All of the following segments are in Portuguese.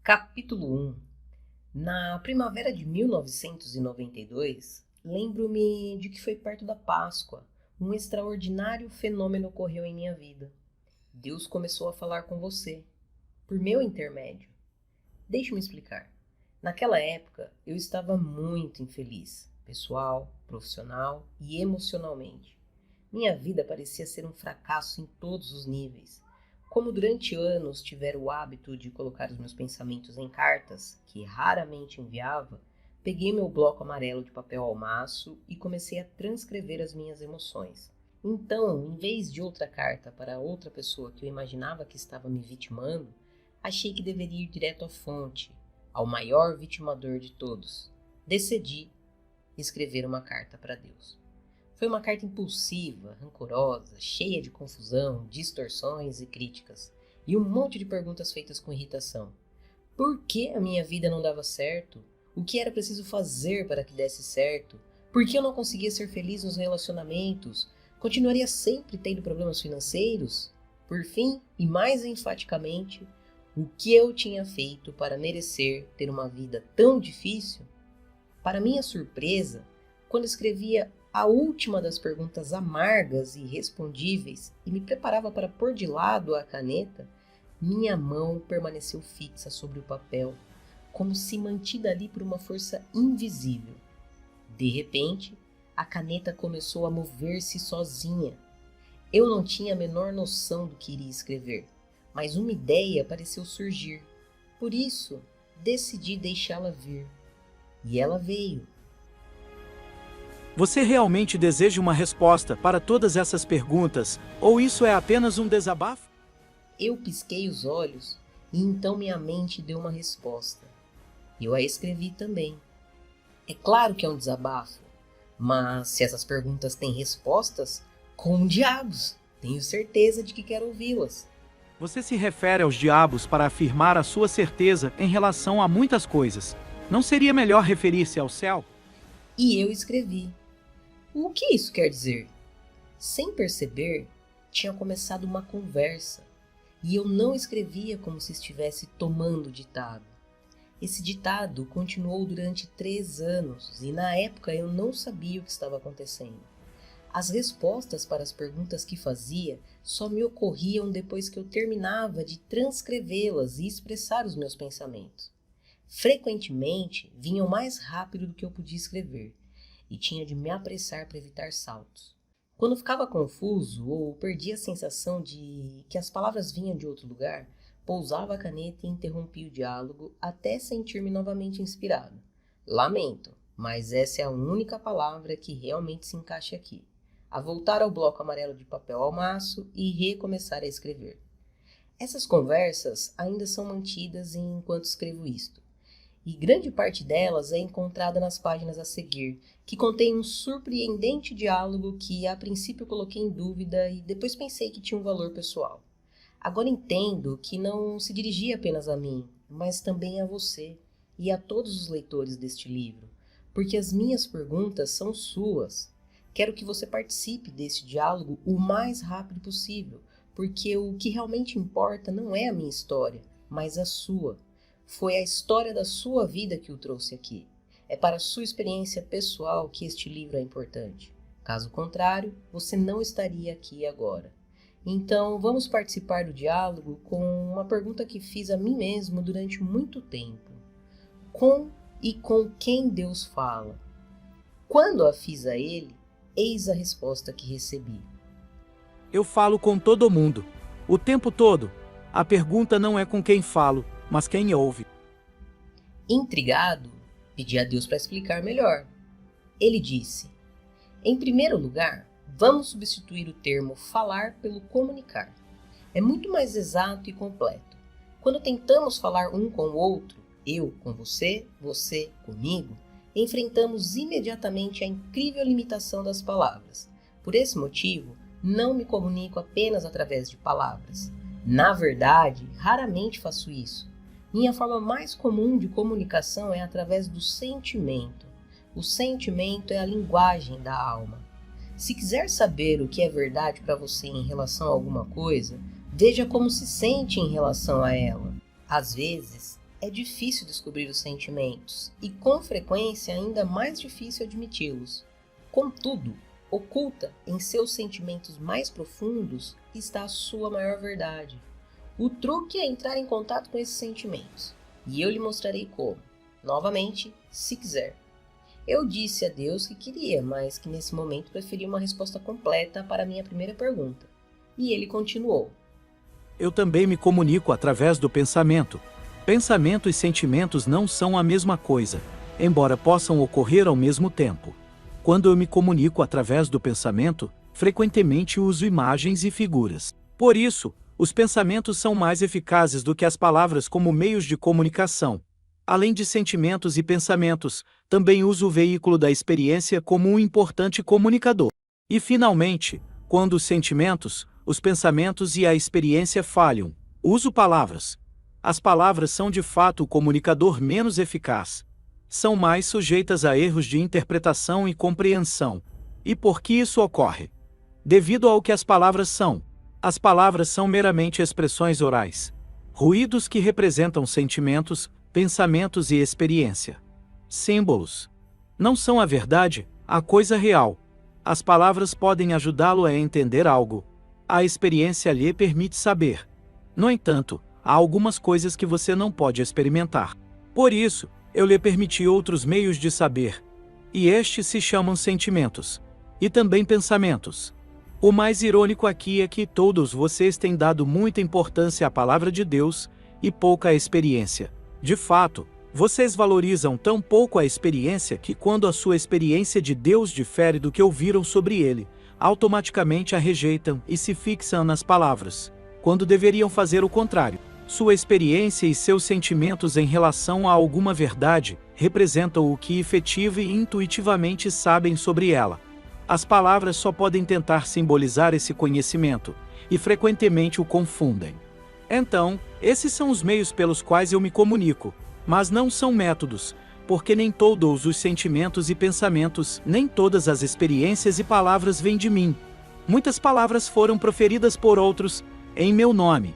Capítulo 1. Na primavera de 1992, lembro-me de que foi perto da Páscoa. Um extraordinário fenômeno ocorreu em minha vida. Deus começou a falar com você, por meu intermédio. Deixe-me explicar. Naquela época, eu estava muito infeliz, pessoal, profissional e emocionalmente. Minha vida parecia ser um fracasso em todos os níveis. Como durante anos tivera o hábito de colocar os meus pensamentos em cartas, que raramente enviava, peguei meu bloco amarelo de papel ao maço e comecei a transcrever as minhas emoções. Então, em vez de outra carta para outra pessoa que eu imaginava que estava me vitimando, achei que deveria ir direto à fonte, ao maior vitimador de todos. Decidi escrever uma carta para Deus. Foi uma carta impulsiva, rancorosa, cheia de confusão, distorções e críticas, e um monte de perguntas feitas com irritação. Por que a minha vida não dava certo? O que era preciso fazer para que desse certo? Por que eu não conseguia ser feliz nos relacionamentos? Continuaria sempre tendo problemas financeiros? Por fim, e mais enfaticamente, o que eu tinha feito para merecer ter uma vida tão difícil? Para minha surpresa, quando escrevia a última das perguntas amargas e irrespondíveis e me preparava para pôr de lado a caneta, minha mão permaneceu fixa sobre o papel, como se mantida ali por uma força invisível. De repente, a caneta começou a mover-se sozinha. Eu não tinha a menor noção do que iria escrever, mas uma ideia pareceu surgir. Por isso, decidi deixá-la vir. E ela veio. Você realmente deseja uma resposta para todas essas perguntas, ou isso é apenas um desabafo? Eu pisquei os olhos e então minha mente deu uma resposta. Eu a escrevi também. É claro que é um desabafo, mas se essas perguntas têm respostas, como diabos? Tenho certeza de que quero ouvi-las. Você se refere aos diabos para afirmar a sua certeza em relação a muitas coisas. Não seria melhor referir-se ao céu? E eu escrevi. O que isso quer dizer? Sem perceber, tinha começado uma conversa, e eu não escrevia como se estivesse tomando ditado. Esse ditado continuou durante 3 anos, e na época eu não sabia o que estava acontecendo. As respostas para as perguntas que fazia só me ocorriam depois que eu terminava de transcrevê-las e expressar os meus pensamentos. Frequentemente, vinham mais rápido do que eu podia escrever, e tinha de me apressar para evitar saltos. Quando ficava confuso ou perdia a sensação de que as palavras vinham de outro lugar, pousava a caneta e interrompia o diálogo até sentir-me novamente inspirado. Lamento, mas essa é a única palavra que realmente se encaixa aqui. A voltar ao bloco amarelo de papel ao maço e recomeçar a escrever. Essas conversas ainda são mantidas enquanto escrevo isto. E grande parte delas é encontrada nas páginas a seguir, que contém um surpreendente diálogo que a princípio coloquei em dúvida e depois pensei que tinha um valor pessoal. Agora entendo que não se dirigia apenas a mim, mas também a você e a todos os leitores deste livro, porque as minhas perguntas são suas. Quero que você participe deste diálogo o mais rápido possível, porque o que realmente importa não é a minha história, mas a sua. Foi a história da sua vida que o trouxe aqui. É para a sua experiência pessoal que este livro é importante. Caso contrário, você não estaria aqui agora. Então, vamos participar do diálogo com uma pergunta que fiz a mim mesmo durante muito tempo. Com e com quem Deus fala? Quando a fiz a Ele, eis a resposta que recebi. Eu falo com todo mundo, o tempo todo. A pergunta não é com quem falo, mas quem ouve. Intrigado, pedi a Deus para explicar melhor. Ele disse: em primeiro lugar, vamos substituir o termo falar pelo comunicar. É muito mais exato e completo. Quando tentamos falar um com o outro, eu com você, você comigo, enfrentamos imediatamente a incrível limitação das palavras. Por esse motivo, não me comunico apenas através de palavras. Na verdade, raramente faço isso. Minha forma mais comum de comunicação é através do sentimento. O sentimento é a linguagem da alma. Se quiser saber o que é verdade para você em relação a alguma coisa, veja como se sente em relação a ela. Às vezes, é difícil descobrir os sentimentos e, com frequência, ainda mais difícil admiti-los. Contudo, oculta em seus sentimentos mais profundos está a sua maior verdade. O truque é entrar em contato com esses sentimentos, e eu lhe mostrarei como. Novamente, se quiser. Eu disse a Deus que queria, mas que nesse momento preferia uma resposta completa para a minha primeira pergunta. E ele continuou. Eu também me comunico através do pensamento. Pensamento e sentimentos não são a mesma coisa, embora possam ocorrer ao mesmo tempo. Quando eu me comunico através do pensamento, frequentemente uso imagens e figuras. Por isso, os pensamentos são mais eficazes do que as palavras como meios de comunicação. Além de sentimentos e pensamentos, também uso o veículo da experiência como um importante comunicador. E finalmente, quando os sentimentos, os pensamentos e a experiência falham, uso palavras. As palavras são de fato o comunicador menos eficaz. São mais sujeitas a erros de interpretação e compreensão. E por que isso ocorre? Devido ao que as palavras são. As palavras são meramente expressões orais. Ruídos que representam sentimentos, pensamentos e experiência. Símbolos. Não são a verdade, a coisa real. As palavras podem ajudá-lo a entender algo. A experiência lhe permite saber. No entanto, há algumas coisas que você não pode experimentar. Por isso, eu lhe permiti outros meios de saber. E estes se chamam sentimentos. E também pensamentos. O mais irônico aqui é que todos vocês têm dado muita importância à palavra de Deus e pouca à experiência. De fato, vocês valorizam tão pouco a experiência que quando a sua experiência de Deus difere do que ouviram sobre ele, automaticamente a rejeitam e se fixam nas palavras, quando deveriam fazer o contrário. Sua experiência e seus sentimentos em relação a alguma verdade representam o que efetiva e intuitivamente sabem sobre ela. As palavras só podem tentar simbolizar esse conhecimento, e frequentemente o confundem. Então, esses são os meios pelos quais eu me comunico, mas não são métodos, porque nem todos os sentimentos e pensamentos, nem todas as experiências e palavras vêm de mim. Muitas palavras foram proferidas por outros, em meu nome.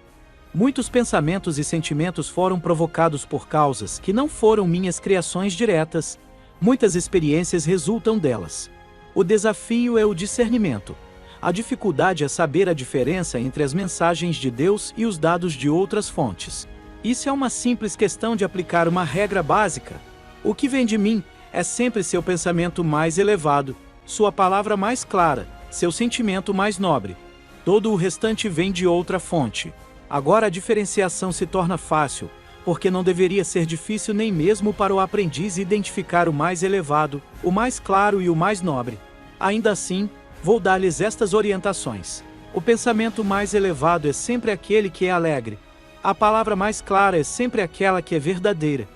Muitos pensamentos e sentimentos foram provocados por causas que não foram minhas criações diretas. Muitas experiências resultam delas. O desafio é o discernimento. A dificuldade é saber a diferença entre as mensagens de Deus e os dados de outras fontes. Isso é uma simples questão de aplicar uma regra básica. O que vem de mim é sempre seu pensamento mais elevado, sua palavra mais clara, seu sentimento mais nobre. Todo o restante vem de outra fonte. Agora a diferenciação se torna fácil, porque não deveria ser difícil nem mesmo para o aprendiz identificar o mais elevado, o mais claro e o mais nobre. Ainda assim, vou dar-lhes estas orientações. O pensamento mais elevado é sempre aquele que é alegre. A palavra mais clara é sempre aquela que é verdadeira.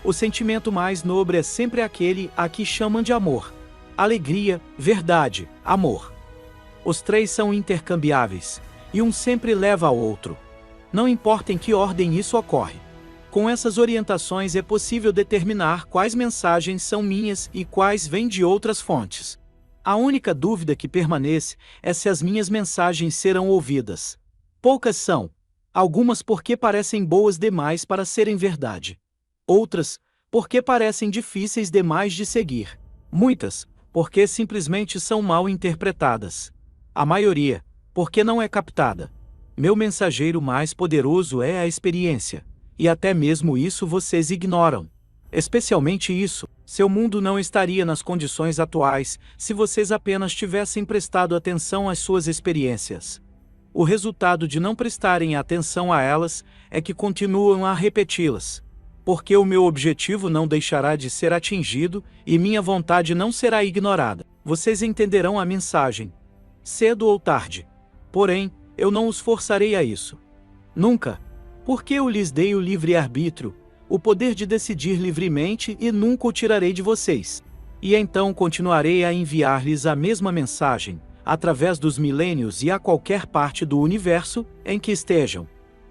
O sentimento mais nobre é sempre aquele a que chamam de amor. Alegria, verdade, amor. Os três são intercambiáveis, e um sempre leva ao outro. Não importa em que ordem isso ocorre. Com essas orientações é possível determinar quais mensagens são minhas e quais vêm de outras fontes. A única dúvida que permanece é se as minhas mensagens serão ouvidas. Poucas são. Algumas porque parecem boas demais para serem verdade. Outras, porque parecem difíceis demais de seguir. Muitas, porque simplesmente são mal interpretadas. A maioria, porque não é captada. Meu mensageiro mais poderoso é a experiência. E até mesmo isso vocês ignoram. Especialmente isso, seu mundo não estaria nas condições atuais se vocês apenas tivessem prestado atenção às suas experiências. O resultado de não prestarem atenção a elas é que continuam a repeti-las. Porque o meu objetivo não deixará de ser atingido e minha vontade não será ignorada. Vocês entenderão a mensagem, cedo ou tarde. Porém, eu não os forçarei a isso. Nunca. Porque eu lhes dei o livre-arbítrio, o poder de decidir livremente e nunca o tirarei de vocês. E então continuarei a enviar-lhes a mesma mensagem, através dos milênios e a qualquer parte do universo em que estejam.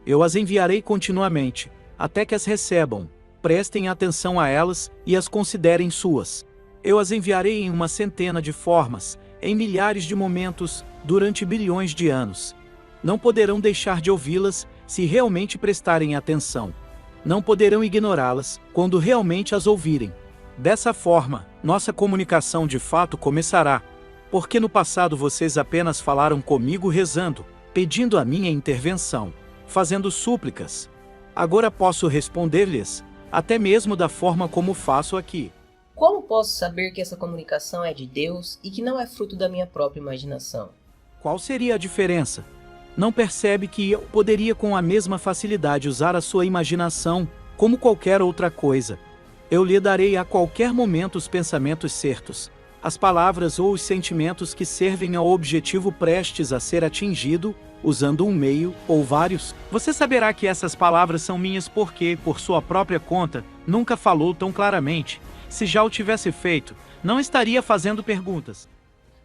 Eu as enviarei continuamente, até que as recebam, prestem atenção a elas e as considerem suas. Eu as enviarei em uma centena de formas, em milhares de momentos, durante bilhões de anos. Não poderão deixar de ouvi-las se realmente prestarem atenção. Não poderão ignorá-las quando realmente as ouvirem. Dessa forma, nossa comunicação de fato começará, porque no passado vocês apenas falaram comigo rezando, pedindo a minha intervenção, fazendo súplicas. Agora posso responder-lhes, até mesmo da forma como faço aqui. Como posso saber que essa comunicação é de Deus e que não é fruto da minha própria imaginação? Qual seria a diferença? Não percebe que eu poderia com a mesma facilidade usar a sua imaginação, como qualquer outra coisa. Eu lhe darei a qualquer momento os pensamentos certos, as palavras ou os sentimentos que servem ao objetivo prestes a ser atingido, usando um meio ou vários. Você saberá que essas palavras são minhas porque, por sua própria conta, nunca falou tão claramente. Se já o tivesse feito, não estaria fazendo perguntas.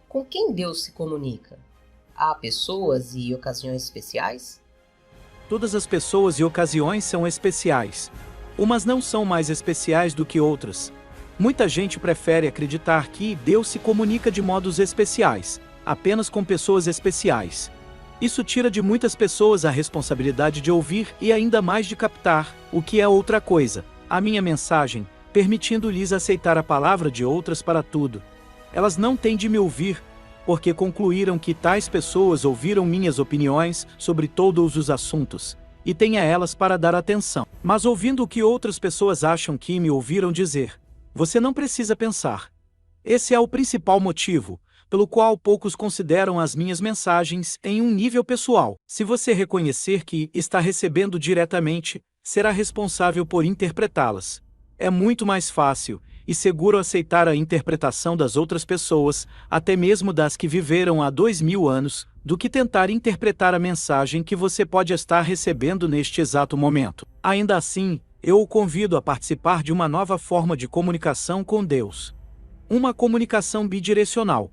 Com quem Deus se comunica? Há pessoas e ocasiões especiais? Todas as pessoas e ocasiões são especiais. Umas não são mais especiais do que outras. Muita gente prefere acreditar que Deus se comunica de modos especiais, apenas com pessoas especiais. Isso tira de muitas pessoas a responsabilidade de ouvir e ainda mais de captar, o que é outra coisa, a minha mensagem, permitindo-lhes aceitar a palavra de outras para tudo. Elas não têm de me ouvir, porque concluíram que tais pessoas ouviram minhas opiniões sobre todos os assuntos, e têm a elas para dar atenção. Mas ouvindo o que outras pessoas acham que me ouviram dizer, você não precisa pensar. Esse é o principal motivo, pelo qual poucos consideram as minhas mensagens em um nível pessoal. Se você reconhecer que está recebendo diretamente, será responsável por interpretá-las. É muito mais fácil e seguro aceitar a interpretação das outras pessoas, até mesmo das que viveram há 2000 anos, do que tentar interpretar a mensagem que você pode estar recebendo neste exato momento. Ainda assim, eu o convido a participar de uma nova forma de comunicação com Deus. Uma comunicação bidirecional.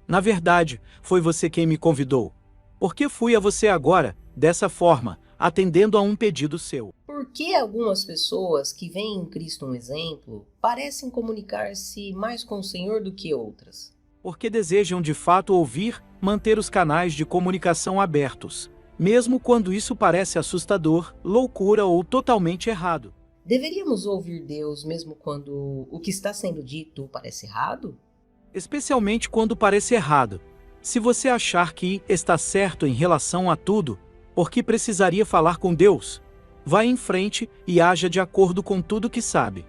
Na verdade, foi você quem me convidou. Porque fui a você agora, dessa forma, atendendo a um pedido seu. Por que algumas pessoas que veem em Cristo um exemplo parecem comunicar-se mais com o Senhor do que outras? Porque desejam de fato ouvir, manter os canais de comunicação abertos, mesmo quando isso parece assustador, loucura ou totalmente errado. Deveríamos ouvir Deus mesmo quando o que está sendo dito parece errado? Especialmente quando parece errado. Se você achar que está certo em relação a tudo, por que precisaria falar com Deus? Vá em frente e haja de acordo com tudo que sabe.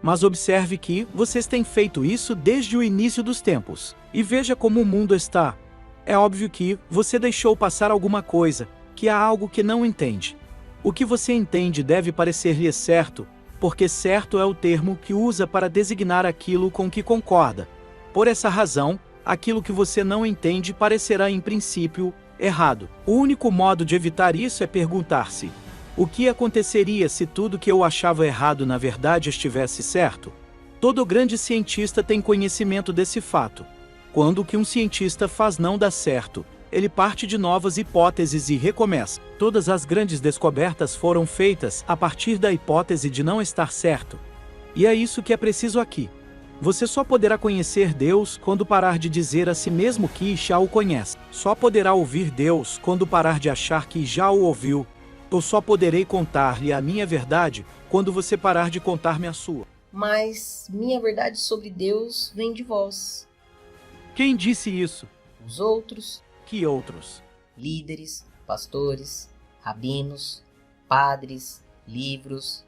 Mas observe que vocês têm feito isso desde o início dos tempos. E veja como o mundo está. É óbvio que você deixou passar alguma coisa, que há algo que não entende. O que você entende deve parecer-lhe certo, porque certo é o termo que usa para designar aquilo com que concorda. Por essa razão, aquilo que você não entende parecerá em princípio errado. O único modo de evitar isso é perguntar-se: o que aconteceria se tudo que eu achava errado na verdade estivesse certo? Todo grande cientista tem conhecimento desse fato. Quando o que um cientista faz não dá certo, ele parte de novas hipóteses e recomeça. Todas as grandes descobertas foram feitas a partir da hipótese de não estar certo. E é isso que é preciso aqui. Você só poderá conhecer Deus quando parar de dizer a si mesmo que já o conhece. Só poderá ouvir Deus quando parar de achar que já o ouviu. Eu só poderei contar-lhe a minha verdade quando você parar de contar-me a sua. Mas minha verdade sobre Deus vem de vós. Quem disse isso? Os outros, Que outros? líderes, pastores, rabinos, padres, livros,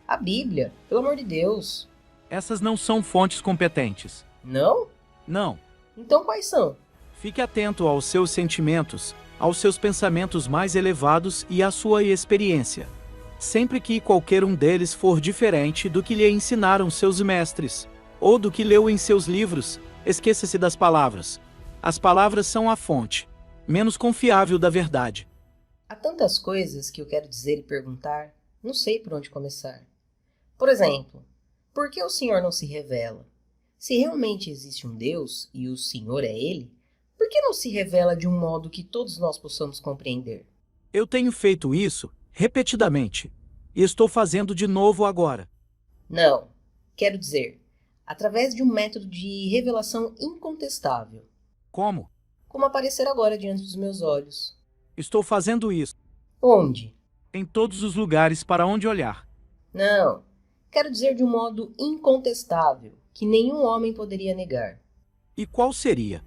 a Bíblia, pelo amor de Deus. Essas não são fontes competentes. Não? Não. Então quais são? Fique atento aos seus sentimentos, aos seus pensamentos mais elevados e à sua experiência. Sempre que qualquer um deles for diferente do que lhe ensinaram seus mestres, ou do que leu em seus livros, esqueça-se das palavras. As palavras são a fonte, menos confiável da verdade. Há tantas coisas que eu quero dizer e perguntar, não sei por onde começar. Por exemplo, por que o Senhor não se revela? Se realmente existe um Deus e o Senhor é Ele, por que não se revela de um modo que todos nós possamos compreender? Eu tenho feito isso repetidamente, e estou fazendo de novo agora. Não, quero dizer, através de um método de revelação incontestável, Como? como aparecer agora diante dos meus olhos. Estou fazendo isso Onde? em todos os lugares para onde olhar. Não, quero dizer de um modo incontestável, que nenhum homem poderia negar. E qual seria?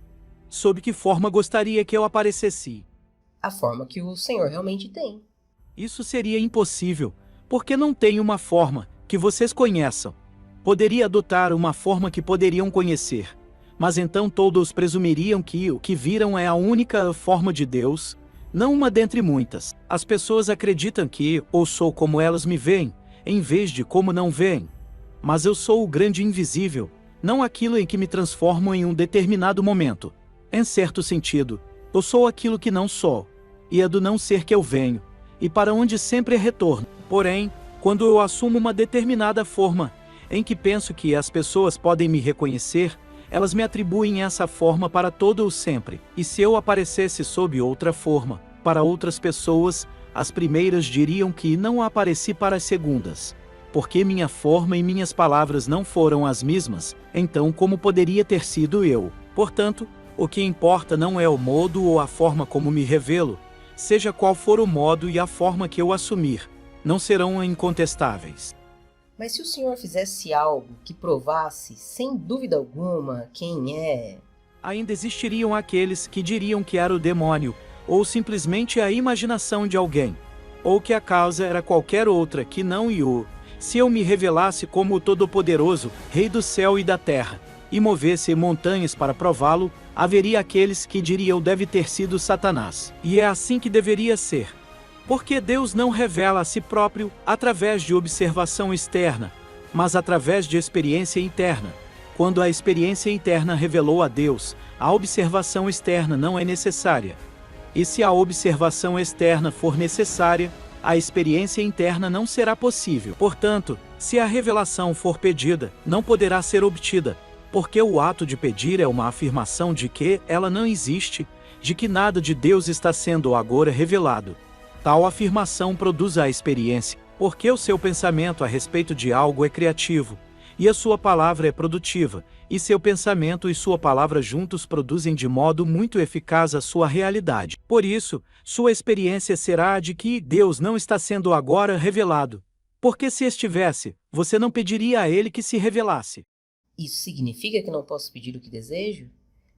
Sob que forma gostaria que eu aparecesse? A forma que o Senhor realmente tem. Isso seria impossível, porque não tem uma forma que vocês conheçam. Poderia adotar uma forma que poderiam conhecer, mas então todos presumiriam que o que viram é a única forma de Deus, não uma dentre muitas. As pessoas acreditam que ou sou como elas me veem, em vez de como não veem. Mas eu sou o grande invisível, não aquilo em que me transformo em um determinado momento. Em certo sentido, eu sou aquilo que não sou, e é do não ser que eu venho, e para onde sempre retorno. Porém, quando eu assumo uma determinada forma, em que penso que as pessoas podem me reconhecer, elas me atribuem essa forma para todo o sempre. E se eu aparecesse sob outra forma, para outras pessoas, as primeiras diriam que não apareci para as segundas. Porque minha forma e minhas palavras não foram as mesmas, então como poderia ter sido eu? Portanto, o que importa não é o modo ou a forma como me revelo, seja qual for o modo e a forma que eu assumir, não serão incontestáveis. Mas se o Senhor fizesse algo que provasse, sem dúvida alguma, quem é... Ainda existiriam aqueles que diriam que era o demônio, ou simplesmente a imaginação de alguém, ou que a causa era qualquer outra que não o... Se eu me revelasse como o Todo-Poderoso, Rei do céu e da terra, e movesse montanhas para prová-lo, haveria aqueles que diriam deve ter sido Satanás. E é assim que deveria ser. Porque Deus não revela a si próprio através de observação externa, mas através de experiência interna. Quando a experiência interna revelou a Deus, a observação externa não é necessária. E se a observação externa for necessária, a experiência interna não será possível. Portanto, se a revelação for pedida, não poderá ser obtida, porque o ato de pedir é uma afirmação de que ela não existe, de que nada de Deus está sendo agora revelado. Tal afirmação produz a experiência, porque o seu pensamento a respeito de algo é criativo, e a sua palavra é produtiva, e seu pensamento e sua palavra juntos produzem de modo muito eficaz a sua realidade. Por isso, sua experiência será a de que Deus não está sendo agora revelado. Porque se estivesse, você não pediria a Ele que se revelasse. Isso significa que não posso pedir o que desejo?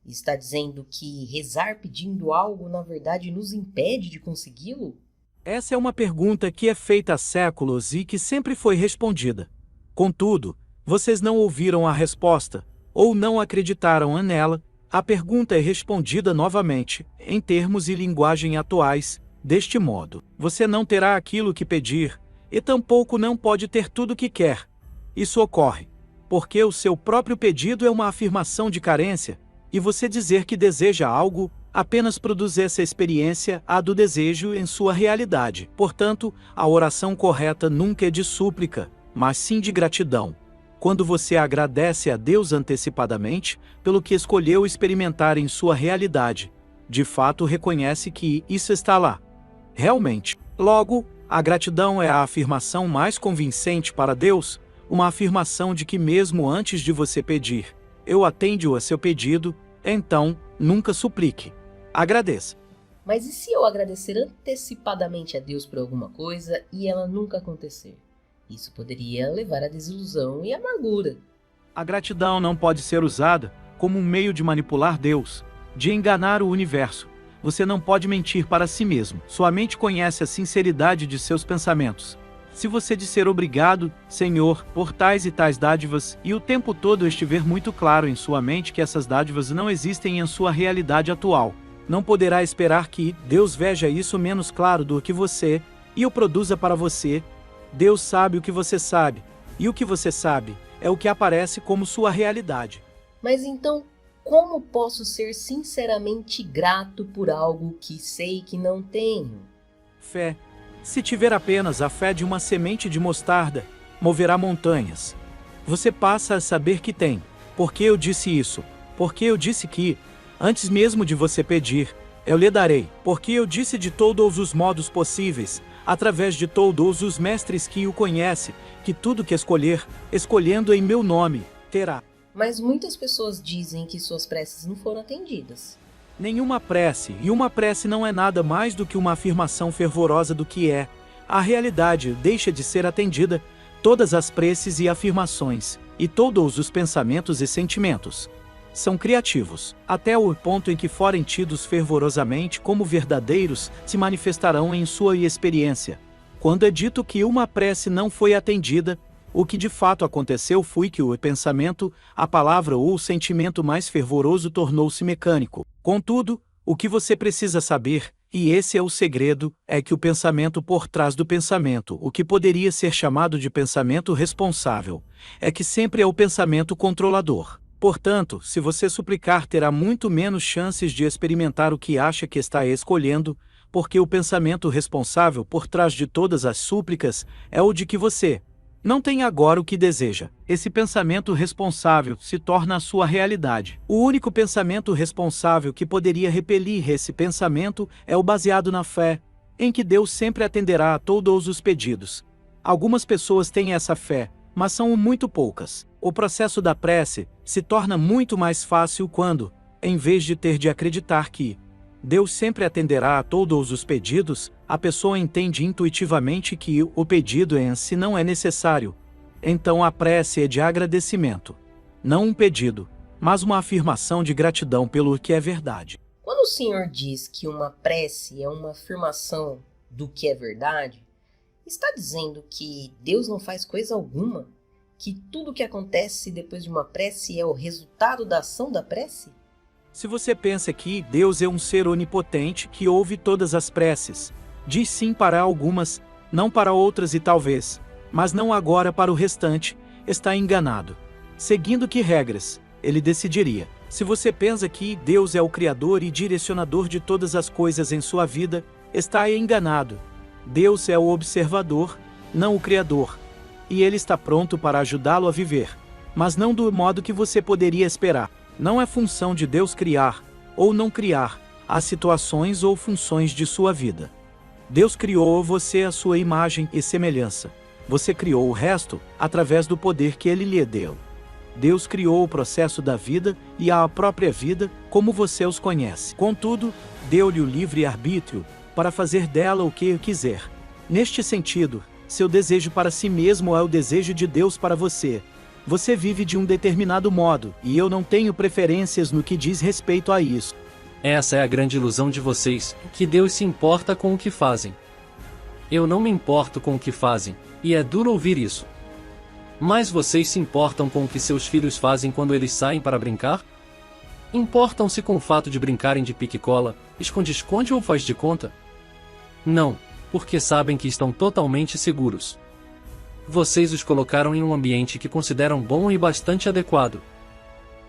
Está dizendo que rezar pedindo algo, na verdade, nos impede de consegui-lo? Essa é uma pergunta que é feita há séculos e que sempre foi respondida. Contudo, vocês não ouviram a resposta, ou não acreditaram nela. A pergunta é respondida novamente, em termos e linguagem atuais, deste modo: você não terá aquilo que pedir, e tampouco não pode ter tudo o que quer. Isso ocorre porque o seu próprio pedido é uma afirmação de carência, e você dizer que deseja algo apenas produz essa experiência, a do desejo em sua realidade. Portanto, a oração correta nunca é de súplica, mas sim de gratidão. Quando você agradece a Deus antecipadamente pelo que escolheu experimentar em sua realidade, de fato reconhece que isso está lá. Realmente. Logo, a gratidão é a afirmação mais convincente para Deus, uma afirmação de que mesmo antes de você pedir, eu atendo a seu pedido, então, nunca suplique. Agradeça. Mas e se eu agradecer antecipadamente a Deus por alguma coisa e ela nunca acontecer? Isso poderia levar à desilusão e amargura. A gratidão não pode ser usada como um meio de manipular Deus, de enganar o universo. Você não pode mentir para si mesmo. Sua mente conhece a sinceridade de seus pensamentos. Se você disser obrigado, Senhor, por tais e tais dádivas, e o tempo todo estiver muito claro em sua mente que essas dádivas não existem em sua realidade atual, não poderá esperar que Deus veja isso menos claro do que você, e o produza para você. Deus sabe o que você sabe, e o que você sabe é o que aparece como sua realidade. Mas então, como posso ser sinceramente grato por algo que sei que não tenho? Fé. Se tiver apenas a fé de uma semente de mostarda, moverá montanhas. Você passa a saber que tem. Porque eu disse isso? Porque eu disse que, antes mesmo de você pedir, eu lhe darei. Porque eu disse de todos os modos possíveis, através de todos os mestres que o conhecem, que tudo que escolher, escolhendo em meu nome, terá. Mas muitas pessoas dizem que suas preces não foram atendidas. Nenhuma prece, e uma prece não é nada mais do que uma afirmação fervorosa do que é. A realidade deixa de ser atendida Todas as preces e afirmações, e todos os pensamentos e sentimentos, são criativos, até o ponto em que forem tidos fervorosamente como verdadeiros, se manifestarão em sua experiência. Quando é dito que uma prece não foi atendida, o que de fato aconteceu foi que o pensamento, a palavra ou o sentimento mais fervoroso tornou-se mecânico. Contudo, o que você precisa saber, e esse é o segredo, é que o pensamento por trás do pensamento, o que poderia ser chamado de pensamento responsável, é que sempre é o pensamento controlador. Portanto, se você suplicar, terá muito menos chances de experimentar o que acha que está escolhendo, porque o pensamento responsável por trás de todas as súplicas é o de que você não tem agora o que deseja. Esse pensamento responsável se torna a sua realidade. O único pensamento responsável que poderia repelir esse pensamento é o baseado na fé, em que Deus sempre atenderá a todos os pedidos. Algumas pessoas têm essa fé, mas são muito poucas. O processo da prece se torna muito mais fácil quando, em vez de ter de acreditar que Deus sempre atenderá a todos os pedidos, a pessoa entende intuitivamente que o pedido em si não é necessário. Então a prece é de agradecimento. Não um pedido, mas uma afirmação de gratidão pelo que é verdade. Quando o Senhor diz que uma prece é uma afirmação do que é verdade, está dizendo que Deus não faz coisa alguma? Que tudo o que acontece depois de uma prece é o resultado da ação da prece? Se você pensa que Deus é um ser onipotente que ouve todas as preces, diz sim para algumas, não para outras e talvez, mas não agora para o restante, está enganado. Seguindo que regras ele decidiria? Se você pensa que Deus é o Criador e direcionador de todas as coisas em sua vida, está enganado. Deus é o observador, não o Criador. E Ele está pronto para ajudá-lo a viver, mas não do modo que você poderia esperar. Não é função de Deus criar, ou não criar, as situações ou funções de sua vida. Deus criou você à sua imagem e semelhança. Você criou o resto, através do poder que Ele lhe deu. Deus criou o processo da vida e a própria vida, como você os conhece. Contudo, deu-lhe o livre arbítrio, para fazer dela o que quiser. Neste sentido, seu desejo para si mesmo é o desejo de Deus para você. Você vive de um determinado modo, e eu não tenho preferências no que diz respeito a isso. Essa é a grande ilusão de vocês, que Deus se importa com o que fazem. Eu não me importo com o que fazem, e é duro ouvir isso. Mas vocês se importam com o que seus filhos fazem quando eles saem para brincar? Importam-se com o fato de brincarem de pique-cola, esconde-esconde ou faz de conta? Não, porque sabem que estão totalmente seguros. Vocês os colocaram em um ambiente que consideram bom e bastante adequado.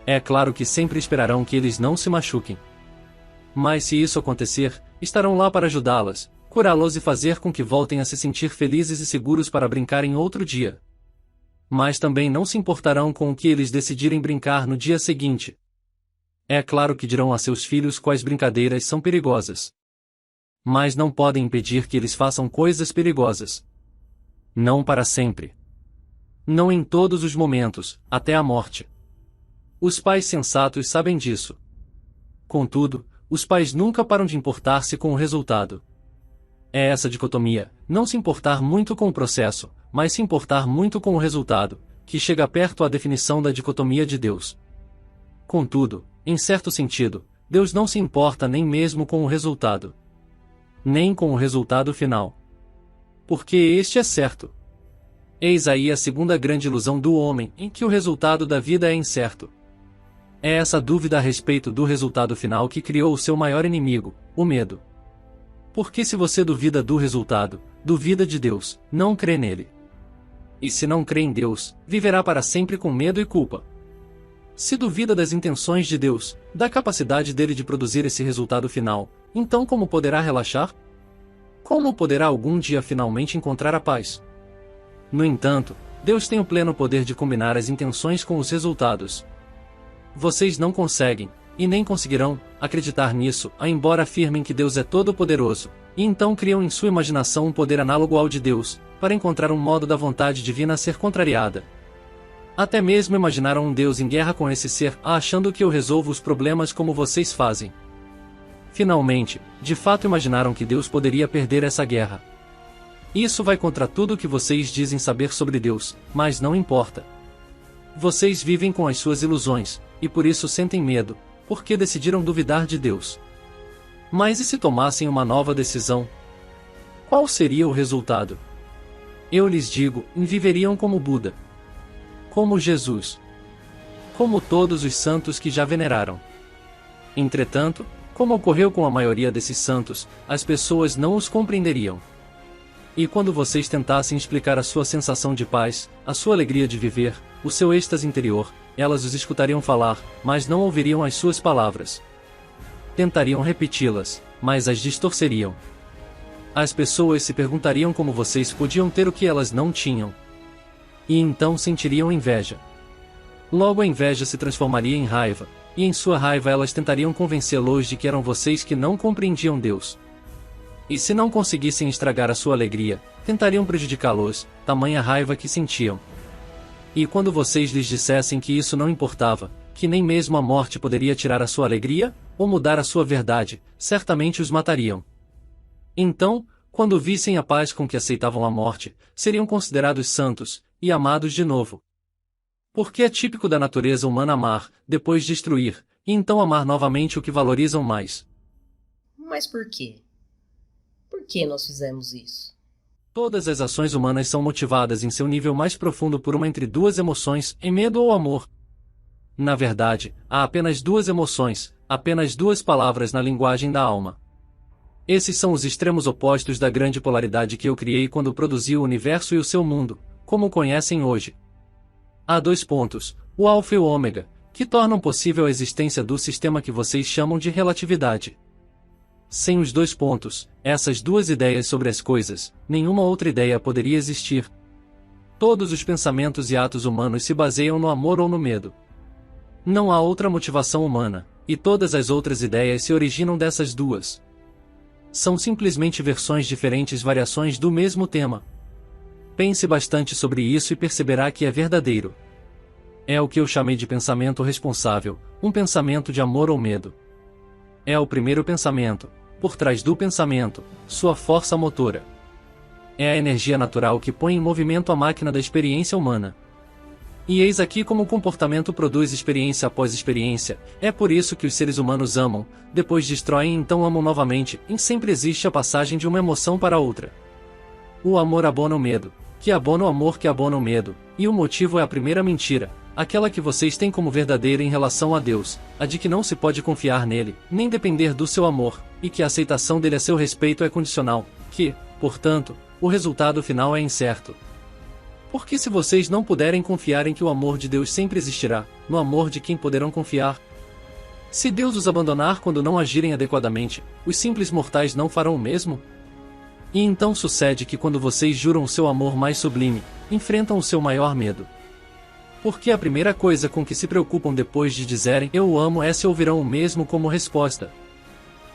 É claro que sempre esperarão que eles não se machuquem. Mas se isso acontecer, estarão lá para ajudá-las, curá-los e fazer com que voltem a se sentir felizes e seguros para brincarem outro dia. Mas também não se importarão com o que eles decidirem brincar no dia seguinte. É claro que dirão a seus filhos quais brincadeiras são perigosas. Mas não podem impedir que eles façam coisas perigosas. Não para sempre. Não em todos os momentos, até a morte. Os pais sensatos sabem disso. Contudo, os pais nunca param de importar-se com o resultado. É essa dicotomia, não se importar muito com o processo, mas se importar muito com o resultado, que chega perto à definição da dicotomia de Deus. Contudo, em certo sentido, Deus não se importa nem mesmo com o resultado. Nem com o resultado final. Porque este é certo. Eis aí a segunda grande ilusão do homem, em que o resultado da vida é incerto. É essa dúvida a respeito do resultado final que criou o seu maior inimigo, o medo. Porque se você duvida do resultado, duvida de Deus, não crê nele. E se não crê em Deus, viverá para sempre com medo e culpa. Se duvida das intenções de Deus, da capacidade dele de produzir esse resultado final, então como poderá relaxar? Como poderá algum dia finalmente encontrar a paz? No entanto, Deus tem o pleno poder de combinar as intenções com os resultados. Vocês não conseguem, e nem conseguirão, acreditar nisso, embora afirmem que Deus é todo-poderoso, e então criam em sua imaginação um poder análogo ao de Deus, para encontrar um modo da vontade divina a ser contrariada. Até mesmo imaginaram um Deus em guerra com esse ser, achando que eu resolvo os problemas como vocês fazem. Finalmente, de fato imaginaram que Deus poderia perder essa guerra. Isso vai contra tudo o que vocês dizem saber sobre Deus, mas não importa. Vocês vivem com as suas ilusões, e por isso sentem medo, porque decidiram duvidar de Deus. Mas e se tomassem uma nova decisão? Qual seria o resultado? Eu lhes digo, viveriam como Buda, como Jesus, como todos os santos que já veneraram. Entretanto, como ocorreu com a maioria desses santos, as pessoas não os compreenderiam. E quando vocês tentassem explicar a sua sensação de paz, a sua alegria de viver, o seu êxtase interior, elas os escutariam falar, mas não ouviriam as suas palavras. Tentariam repeti-las, mas as distorceriam. As pessoas se perguntariam como vocês podiam ter o que elas não tinham. E então sentiriam inveja. Logo a inveja se transformaria em raiva, e em sua raiva elas tentariam convencê-los de que eram vocês que não compreendiam Deus. E se não conseguissem estragar a sua alegria, tentariam prejudicá-los, tamanha raiva que sentiam. E quando vocês lhes dissessem que isso não importava, que nem mesmo a morte poderia tirar a sua alegria, ou mudar a sua verdade, certamente os matariam. Então, quando vissem a paz com que aceitavam a morte, seriam considerados santos, e amados de novo. Porque é típico da natureza humana amar, depois destruir, e então amar novamente o que valorizam mais. Mas por quê? Por que nós fizemos isso? Todas as ações humanas são motivadas em seu nível mais profundo por uma entre duas emoções, em medo ou amor. Na verdade, há apenas duas emoções, apenas duas palavras na linguagem da alma. Esses são os extremos opostos da grande polaridade que eu criei quando produzi o universo e o seu mundo, como o conhecem hoje. Há 2 pontos, o alfa e o ômega, que tornam possível a existência do sistema que vocês chamam de relatividade. Sem os 2 pontos, essas duas ideias sobre as coisas, nenhuma outra ideia poderia existir. Todos os pensamentos e atos humanos se baseiam no amor ou no medo. Não há outra motivação humana, e todas as outras ideias se originam dessas duas. São simplesmente versões diferentes, variações do mesmo tema. Pense bastante sobre isso e perceberá que é verdadeiro. É o que eu chamei de pensamento responsável, um pensamento de amor ou medo. É o primeiro pensamento, por trás do pensamento, sua força motora. É a energia natural que põe em movimento a máquina da experiência humana. E eis aqui como o comportamento produz experiência após experiência, é por isso que os seres humanos amam, depois destroem e então amam novamente, e sempre existe a passagem de uma emoção para outra. O amor abona o medo, que abona o amor que abona o medo, e o motivo é a primeira mentira, aquela que vocês têm como verdadeira em relação a Deus, a de que não se pode confiar nele, nem depender do seu amor, e que a aceitação dele a seu respeito é condicional, que, portanto, o resultado final é incerto. Porque se vocês não puderem confiar em que o amor de Deus sempre existirá, no amor de quem poderão confiar? Se Deus os abandonar quando não agirem adequadamente, os simples mortais não farão o mesmo? E então sucede que quando vocês juram o seu amor mais sublime, enfrentam o seu maior medo. Porque a primeira coisa com que se preocupam depois de dizerem "eu o amo" é se ouvirão o mesmo como resposta.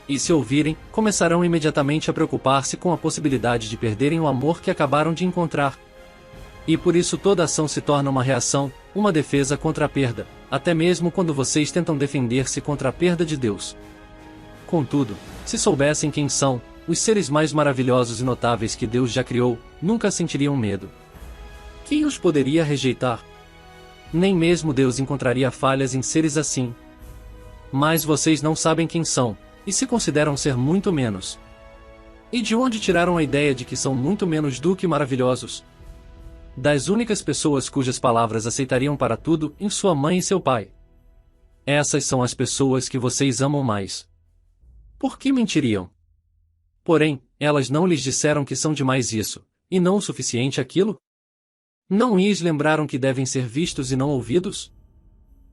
E se ouvirem, começarão imediatamente a preocupar-se com a possibilidade de perderem o amor que acabaram de encontrar. E por isso toda ação se torna uma reação, uma defesa contra a perda, até mesmo quando vocês tentam defender-se contra a perda de Deus. Contudo, se soubessem quem são, os seres mais maravilhosos e notáveis que Deus já criou, nunca sentiriam medo. Quem os poderia rejeitar? Nem mesmo Deus encontraria falhas em seres assim. Mas vocês não sabem quem são, e se consideram ser muito menos. E de onde tiraram a ideia de que são muito menos do que maravilhosos? Das únicas pessoas cujas palavras aceitariam para tudo, em sua mãe e seu pai. Essas são as pessoas que vocês amam mais. Por que mentiriam? Porém, elas não lhes disseram que são demais isso, e não o suficiente aquilo? Não lhes lembraram que devem ser vistos e não ouvidos?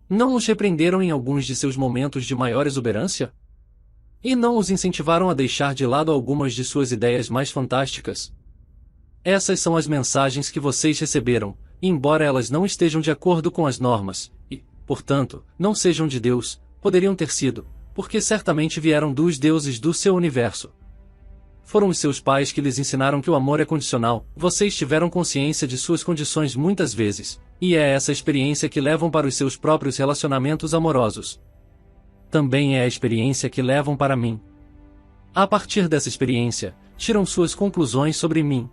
Não os repreenderam em alguns de seus momentos de maior exuberância? E não os incentivaram a deixar de lado algumas de suas ideias mais fantásticas? Essas são as mensagens que vocês receberam, embora elas não estejam de acordo com as normas, e, portanto, não sejam de Deus, poderiam ter sido, porque certamente vieram dos deuses do seu universo. Foram os seus pais que lhes ensinaram que o amor é condicional, vocês tiveram consciência de suas condições muitas vezes, e é essa experiência que levam para os seus próprios relacionamentos amorosos. Também é a experiência que levam para mim. A partir dessa experiência, tiram suas conclusões sobre mim.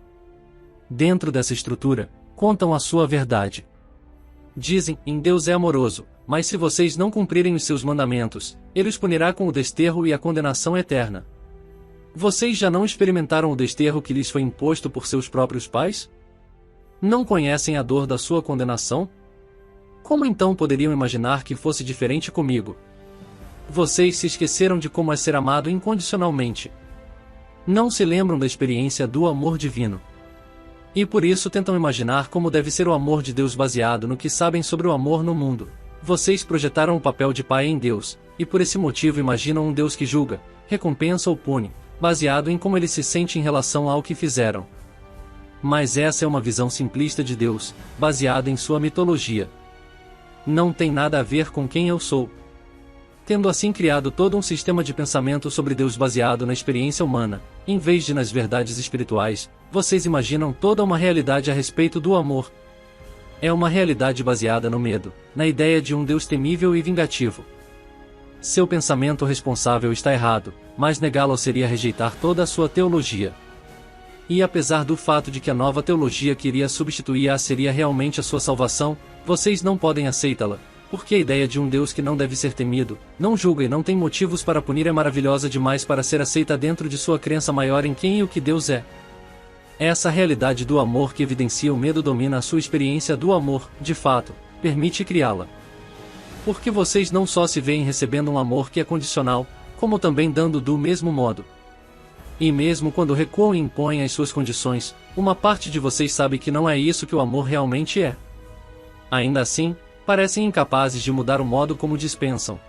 dentro dessa estrutura, contam a sua verdade. Dizem, em Deus é amoroso, mas se vocês não cumprirem os seus mandamentos, Ele os punirá com o desterro e a condenação eterna. Vocês já não experimentaram o desterro que lhes foi imposto por seus próprios pais? Não conhecem a dor da sua condenação? Como então poderiam imaginar que fosse diferente comigo? Vocês se esqueceram de como é ser amado incondicionalmente. Não se lembram da experiência do amor divino. E por isso tentam imaginar como deve ser o amor de Deus baseado no que sabem sobre o amor no mundo. Vocês projetaram o papel de pai em Deus, e por esse motivo imaginam um Deus que julga, recompensa ou pune, baseado em como ele se sente em relação ao que fizeram. Mas essa é uma visão simplista de Deus, baseada em sua mitologia. Não tem nada a ver com quem eu sou. Tendo assim criado todo um sistema de pensamento sobre Deus baseado na experiência humana, em vez de nas verdades espirituais, vocês imaginam toda uma realidade a respeito do amor. É uma realidade baseada no medo, na ideia de um Deus temível e vingativo. Seu pensamento responsável está errado, mas negá-lo seria rejeitar toda a sua teologia. E apesar do fato de que a nova teologia que iria substituir-a seria realmente a sua salvação, vocês não podem aceitá-la. Porque a ideia de um Deus que não deve ser temido, não julga e não tem motivos para punir é maravilhosa demais para ser aceita dentro de sua crença maior em quem e o que Deus é. Essa realidade do amor que evidencia o medo domina a sua experiência do amor, de fato, permite criá-la. Porque vocês não só se veem recebendo um amor que é condicional, como também dando do mesmo modo. E mesmo quando recuam e impõem as suas condições, uma parte de vocês sabe que não é isso que o amor realmente é. Ainda assim, parecem incapazes de mudar o modo como dispensam.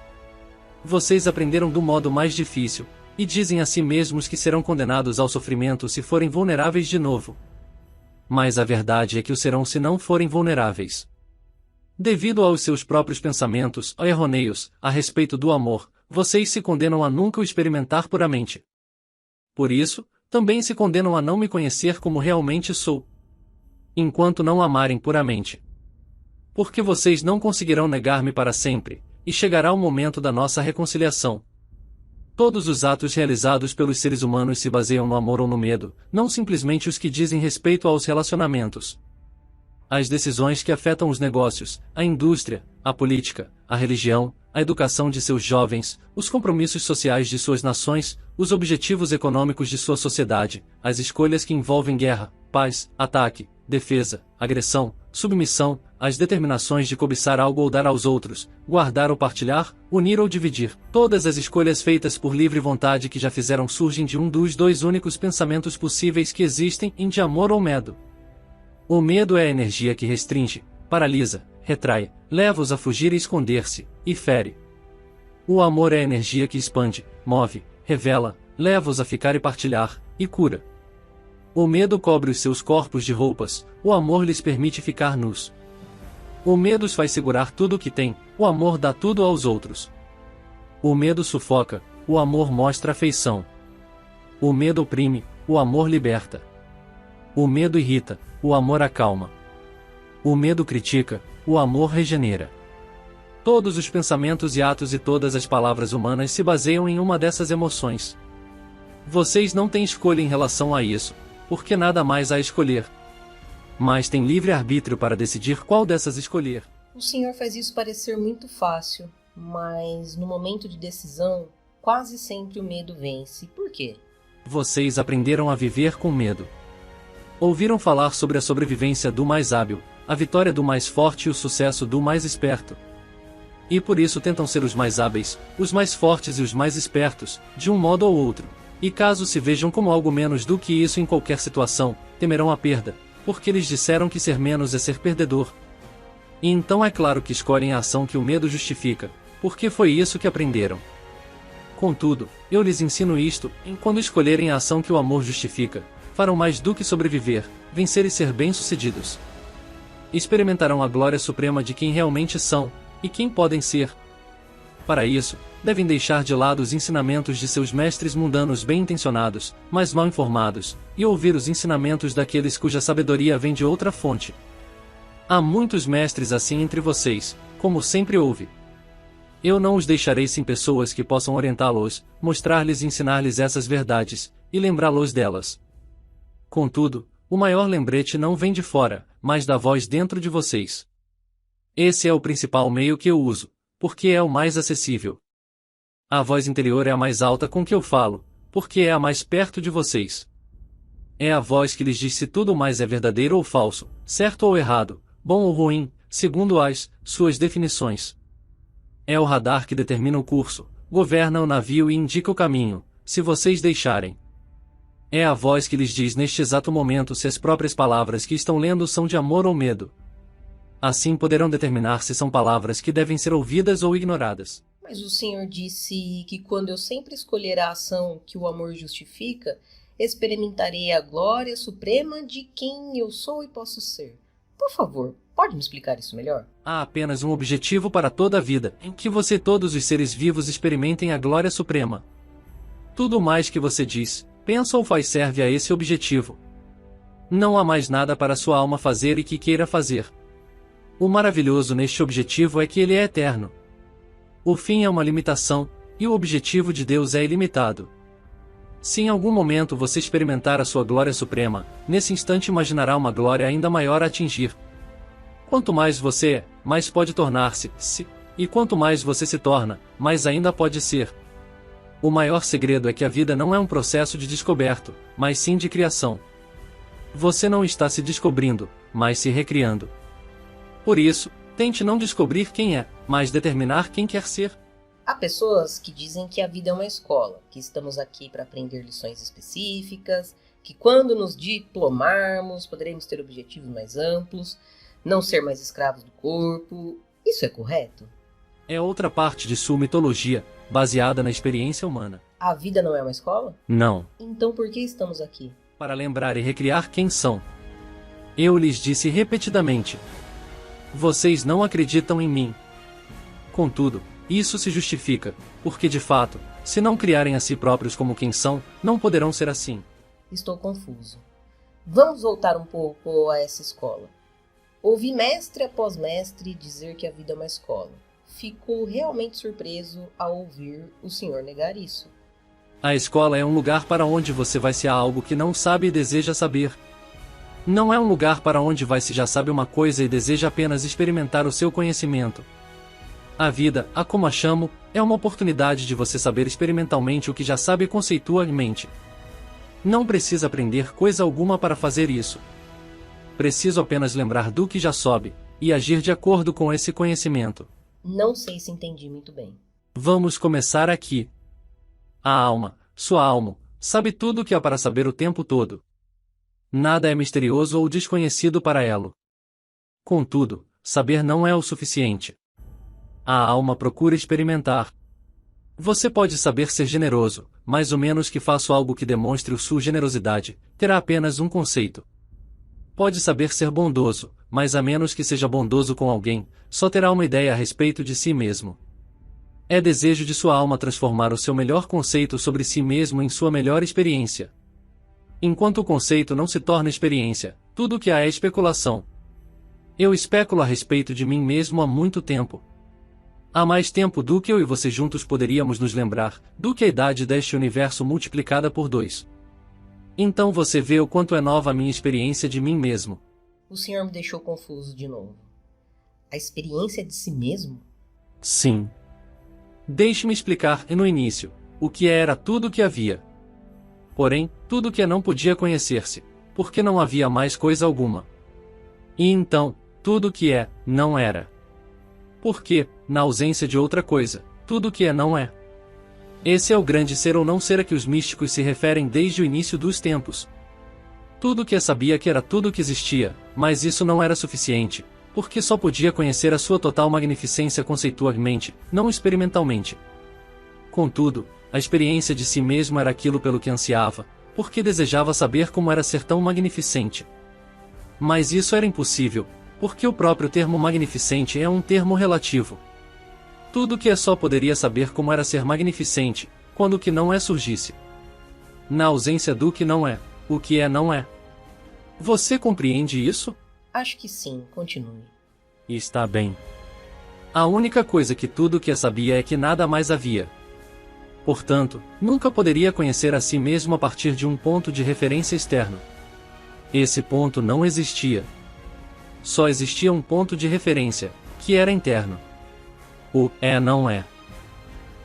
Vocês aprenderam do modo mais difícil, e dizem a si mesmos que serão condenados ao sofrimento se forem vulneráveis de novo. Mas a verdade é que o serão se não forem vulneráveis. Devido aos seus próprios pensamentos errôneos a respeito do amor, vocês se condenam a nunca o experimentar puramente. Por isso, também se condenam a não me conhecer como realmente sou. Enquanto não amarem puramente. Porque vocês não conseguirão negar-me para sempre, e chegará o momento da nossa reconciliação. Todos os atos realizados pelos seres humanos se baseiam no amor ou no medo, não simplesmente os que dizem respeito aos relacionamentos. As decisões que afetam os negócios, a indústria, a política, a religião, a educação de seus jovens, os compromissos sociais de suas nações, os objetivos econômicos de sua sociedade, as escolhas que envolvem guerra, paz, ataque, defesa, agressão, submissão, as determinações de cobiçar algo ou dar aos outros, guardar ou partilhar, unir ou dividir, todas as escolhas feitas por livre vontade que já fizeram surgem de um dos dois únicos pensamentos possíveis que existem, de amor ou medo. O medo é a energia que restringe, paralisa, retrai, leva-os a fugir e esconder-se, e fere. O amor é a energia que expande, move, revela, leva-os a ficar e partilhar, e cura. O medo cobre os seus corpos de roupas, o amor lhes permite ficar nus. O medo os faz segurar tudo o que tem, o amor dá tudo aos outros. O medo sufoca, o amor mostra afeição. O medo oprime, o amor liberta. O medo irrita, o amor acalma. O medo critica, o amor regenera. Todos os pensamentos e atos e todas as palavras humanas se baseiam em uma dessas emoções. Vocês não têm escolha em relação a isso, porque nada mais há a escolher. Mas têm livre-arbítrio para decidir qual dessas escolher. O senhor faz isso parecer muito fácil, mas no momento de decisão, quase sempre o medo vence. Por quê? Vocês aprenderam a viver com medo. Ouviram falar sobre a sobrevivência do mais hábil, a vitória do mais forte e o sucesso do mais esperto. E por isso tentam ser os mais hábeis, os mais fortes e os mais espertos, de um modo ou outro. E caso se vejam como algo menos do que isso em qualquer situação, temerão a perda, porque eles disseram que ser menos é ser perdedor. E então é claro que escolhem a ação que o medo justifica, porque foi isso que aprenderam. Contudo, eu lhes ensino isto, quando escolherem a ação que o amor justifica, farão mais do que sobreviver, vencer e ser bem-sucedidos. Experimentarão a glória suprema de quem realmente são, e quem podem ser. Para isso, devem deixar de lado os ensinamentos de seus mestres mundanos bem-intencionados, mas mal informados, e ouvir os ensinamentos daqueles cuja sabedoria vem de outra fonte. Há muitos mestres assim entre vocês, como sempre houve. Eu não os deixarei sem pessoas que possam orientá-los, mostrar-lhes e ensinar-lhes essas verdades, e lembrá-los delas. Contudo, o maior lembrete não vem de fora, mas da voz dentro de vocês. Esse é o principal meio que eu uso, porque é o mais acessível. A voz interior é a mais alta com que eu falo, porque é a mais perto de vocês. É a voz que lhes diz se tudo mais é verdadeiro ou falso, certo ou errado, bom ou ruim, segundo as suas definições. É o radar que determina o curso, governa o navio e indica o caminho, se vocês deixarem. É a voz que lhes diz neste exato momento se as próprias palavras que estão lendo são de amor ou medo. Assim poderão determinar se são palavras que devem ser ouvidas ou ignoradas. Mas o Senhor disse que quando eu sempre escolher a ação que o amor justifica, experimentarei a glória suprema de quem eu sou e posso ser. Por favor, pode me explicar isso melhor? Há apenas um objetivo para toda a vida, em que você e todos os seres vivos experimentem a glória suprema. Tudo mais que você diz, pensa ou faz serve a esse objetivo. Não há mais nada para sua alma fazer e que queira fazer. O maravilhoso neste objetivo é que ele é eterno. O fim é uma limitação, e o objetivo de Deus é ilimitado. Se em algum momento você experimentar a sua glória suprema, nesse instante imaginará uma glória ainda maior a atingir. Quanto mais você é, mais pode tornar-se, e quanto mais você se torna, mais ainda pode ser. O maior segredo é que a vida não é um processo de descoberto, mas sim de criação. Você não está se descobrindo, mas se recriando. Por isso, tente não descobrir quem é, mas determinar quem quer ser. Há pessoas que dizem que a vida é uma escola, que estamos aqui para aprender lições específicas, que quando nos diplomarmos poderemos ter objetivos mais amplos, não ser mais escravos do corpo. Isso é correto? É outra parte de sua mitologia, baseada na experiência humana. A vida não é uma escola? Não. Então por que estamos aqui? Para lembrar e recriar quem são. Eu lhes disse repetidamente: vocês não acreditam em mim. Contudo, isso se justifica, porque de fato, se não criarem a si próprios como quem são, não poderão ser assim. Estou confuso. Vamos voltar um pouco a essa escola. Ouvi mestre após mestre dizer que a vida é uma escola. Fico realmente surpreso ao ouvir o senhor negar isso. A escola é um lugar para onde você vai se a algo que não sabe e deseja saber. Não é um lugar para onde vai se já sabe uma coisa e deseja apenas experimentar o seu conhecimento. A vida, a como a chamo, é uma oportunidade de você saber experimentalmente o que já sabe conceitualmente. Não precisa aprender coisa alguma para fazer isso. Preciso apenas lembrar do que já soube, e agir de acordo com esse conhecimento. Não sei se entendi muito bem. Vamos começar aqui. A alma, sua alma, sabe tudo o que há para saber o tempo todo. Nada é misterioso ou desconhecido para ela. Contudo, saber não é o suficiente. A alma procura experimentar. Você pode saber ser generoso, mas o menos que faça algo que demonstre sua generosidade, terá apenas um conceito. Pode saber ser bondoso, mas a menos que seja bondoso com alguém, só terá uma ideia a respeito de si mesmo. É desejo de sua alma transformar o seu melhor conceito sobre si mesmo em sua melhor experiência. Enquanto o conceito não se torna experiência, tudo o que há é especulação. Eu especulo a respeito de mim mesmo há muito tempo. Há mais tempo do que eu e você juntos poderíamos nos lembrar, do que a idade deste universo multiplicada por 2. Então você vê o quanto é nova a minha experiência de mim mesmo. O senhor me deixou confuso de novo. A experiência de si mesmo? Sim. Deixe-me explicar, no início, o que era tudo o que havia. Porém, tudo o que não podia conhecer-se, porque não havia mais coisa alguma. E então, tudo o que é, não era. Porque, na ausência de outra coisa, tudo o que é não é. Esse é o grande ser ou não ser a que os místicos se referem desde o início dos tempos. Tudo o que sabia que era tudo o que existia, mas isso não era suficiente, porque só podia conhecer a sua total magnificência conceitualmente, não experimentalmente. Contudo, a experiência de si mesmo era aquilo pelo que ansiava, porque desejava saber como era ser tão magnificente. Mas isso era impossível, porque o próprio termo magnificente é um termo relativo. Tudo o que é só poderia saber como era ser magnificente, quando o que não é surgisse. Na ausência do que não é, o que é não é. Você compreende isso? Acho que sim, continue. Está bem. A única coisa que tudo o que sabia é que nada mais havia. Portanto, nunca poderia conhecer a si mesmo a partir de um ponto de referência externo. Esse ponto não existia. Só existia um ponto de referência, que era interno. O é não é.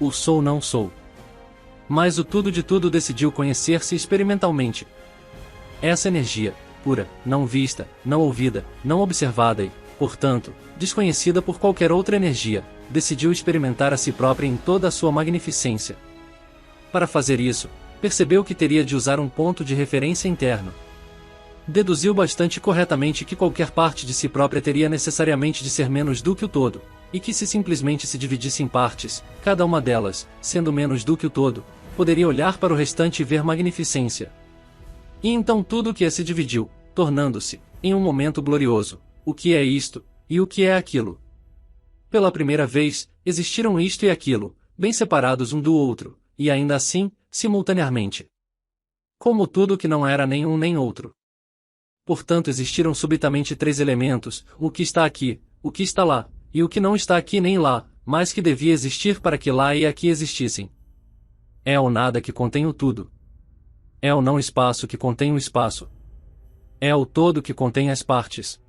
O sou não sou. Mas o tudo de tudo decidiu conhecer-se experimentalmente. Essa energia, pura, não vista, não ouvida, não observada e, portanto, desconhecida por qualquer outra energia, decidiu experimentar a si própria em toda a sua magnificência. Para fazer isso, percebeu que teria de usar um ponto de referência interno. Deduziu bastante corretamente que qualquer parte de si própria teria necessariamente de ser menos do que o todo, e que se simplesmente se dividisse em partes, cada uma delas, sendo menos do que o todo, poderia olhar para o restante e ver magnificência. E então tudo o que se dividiu, tornando-se, em um momento glorioso, o que é isto, e o que é aquilo. Pela primeira vez, existiram isto e aquilo, bem separados um do outro, e ainda assim, simultaneamente. Como tudo que não era nem um nem outro. Portanto existiram subitamente três elementos, o que está aqui, o que está lá, e o que não está aqui nem lá, mas que devia existir para que lá e aqui existissem. É o nada que contém o tudo. É o não espaço que contém o espaço. É o todo que contém as partes.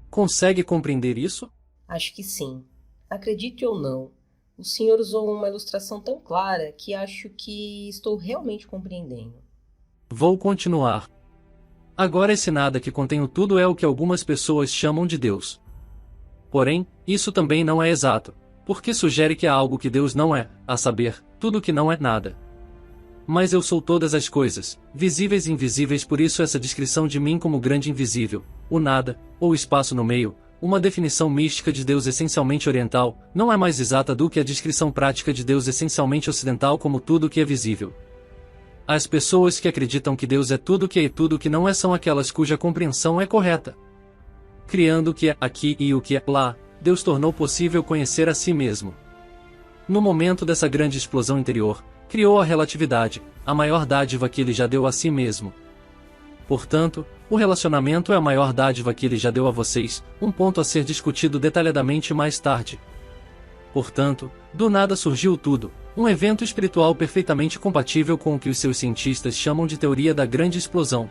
Consegue compreender isso? Acho que sim. Acredite ou não, o senhor usou uma ilustração tão clara que acho que estou realmente compreendendo. Vou continuar. Agora esse nada que contém o tudo é o que algumas pessoas chamam de Deus. Porém, isso também não é exato, porque sugere que há algo que Deus não é, a saber, tudo que não é nada. Mas eu sou todas as coisas, visíveis e invisíveis, por isso essa descrição de mim como grande invisível, o nada, ou espaço no meio, uma definição mística de Deus essencialmente oriental, não é mais exata do que a descrição prática de Deus essencialmente ocidental como tudo que é visível. As pessoas que acreditam que Deus é tudo que é e tudo que não é são aquelas cuja compreensão é correta. Criando o que é aqui e o que é lá, Deus tornou possível conhecer a si mesmo. No momento dessa grande explosão interior, criou a relatividade, a maior dádiva que ele já deu a si mesmo. Portanto, o relacionamento é a maior dádiva que ele já deu a vocês, um ponto a ser discutido detalhadamente mais tarde. Portanto, do nada surgiu tudo, um evento espiritual perfeitamente compatível com o que os seus cientistas chamam de teoria da grande explosão.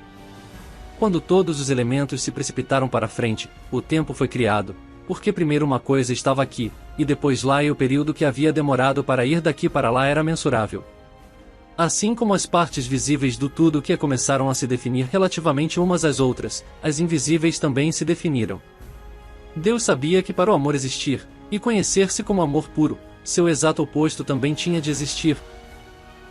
Quando todos os elementos se precipitaram para frente, o tempo foi criado, porque primeiro uma coisa estava aqui, e depois lá, e o período que havia demorado para ir daqui para lá era mensurável. Assim como as partes visíveis do tudo que começaram a se definir relativamente umas às outras, as invisíveis também se definiram. Deus sabia que para o amor existir, e conhecer-se como amor puro, seu exato oposto também tinha de existir.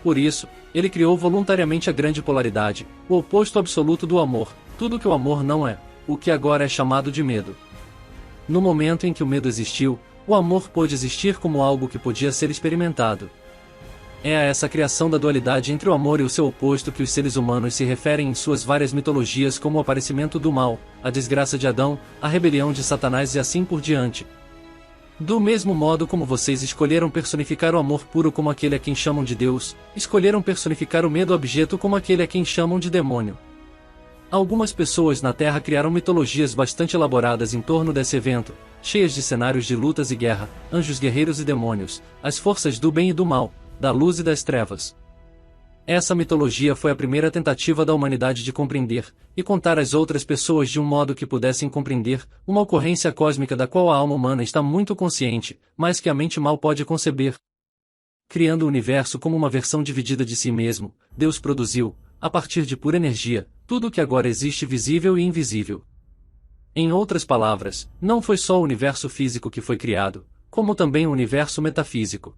Por isso, ele criou voluntariamente a grande polaridade, o oposto absoluto do amor, tudo que o amor não é, o que agora é chamado de medo. No momento em que o medo existiu, o amor pôde existir como algo que podia ser experimentado. É a essa criação da dualidade entre o amor e o seu oposto que os seres humanos se referem em suas várias mitologias como o aparecimento do mal, a desgraça de Adão, a rebelião de Satanás e assim por diante. Do mesmo modo como vocês escolheram personificar o amor puro como aquele a quem chamam de Deus, escolheram personificar o medo objeto como aquele a quem chamam de demônio. Algumas pessoas na Terra criaram mitologias bastante elaboradas em torno desse evento, cheias de cenários de lutas e guerra, anjos guerreiros e demônios, as forças do bem e do mal, da luz e das trevas. Essa mitologia foi a primeira tentativa da humanidade de compreender, e contar às outras pessoas de um modo que pudessem compreender, uma ocorrência cósmica da qual a alma humana está muito consciente, mas que a mente mal pode conceber. Criando o universo como uma versão dividida de si mesmo, Deus produziu, a partir de pura energia, tudo o que agora existe visível e invisível. Em outras palavras, não foi só o universo físico que foi criado, como também o universo metafísico.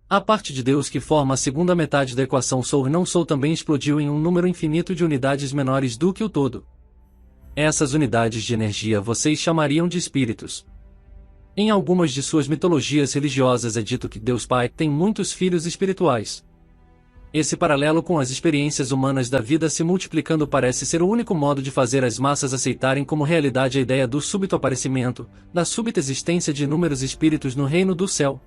A parte de Deus que forma a segunda metade da equação sou e não sou também explodiu em um número infinito de unidades menores do que o todo. Essas unidades de energia vocês chamariam de espíritos. Em algumas de suas mitologias religiosas é dito que Deus Pai tem muitos filhos espirituais. Esse paralelo com as experiências humanas da vida se multiplicando parece ser o único modo de fazer as massas aceitarem como realidade a ideia do súbito aparecimento, da súbita existência de inúmeros espíritos no reino do céu.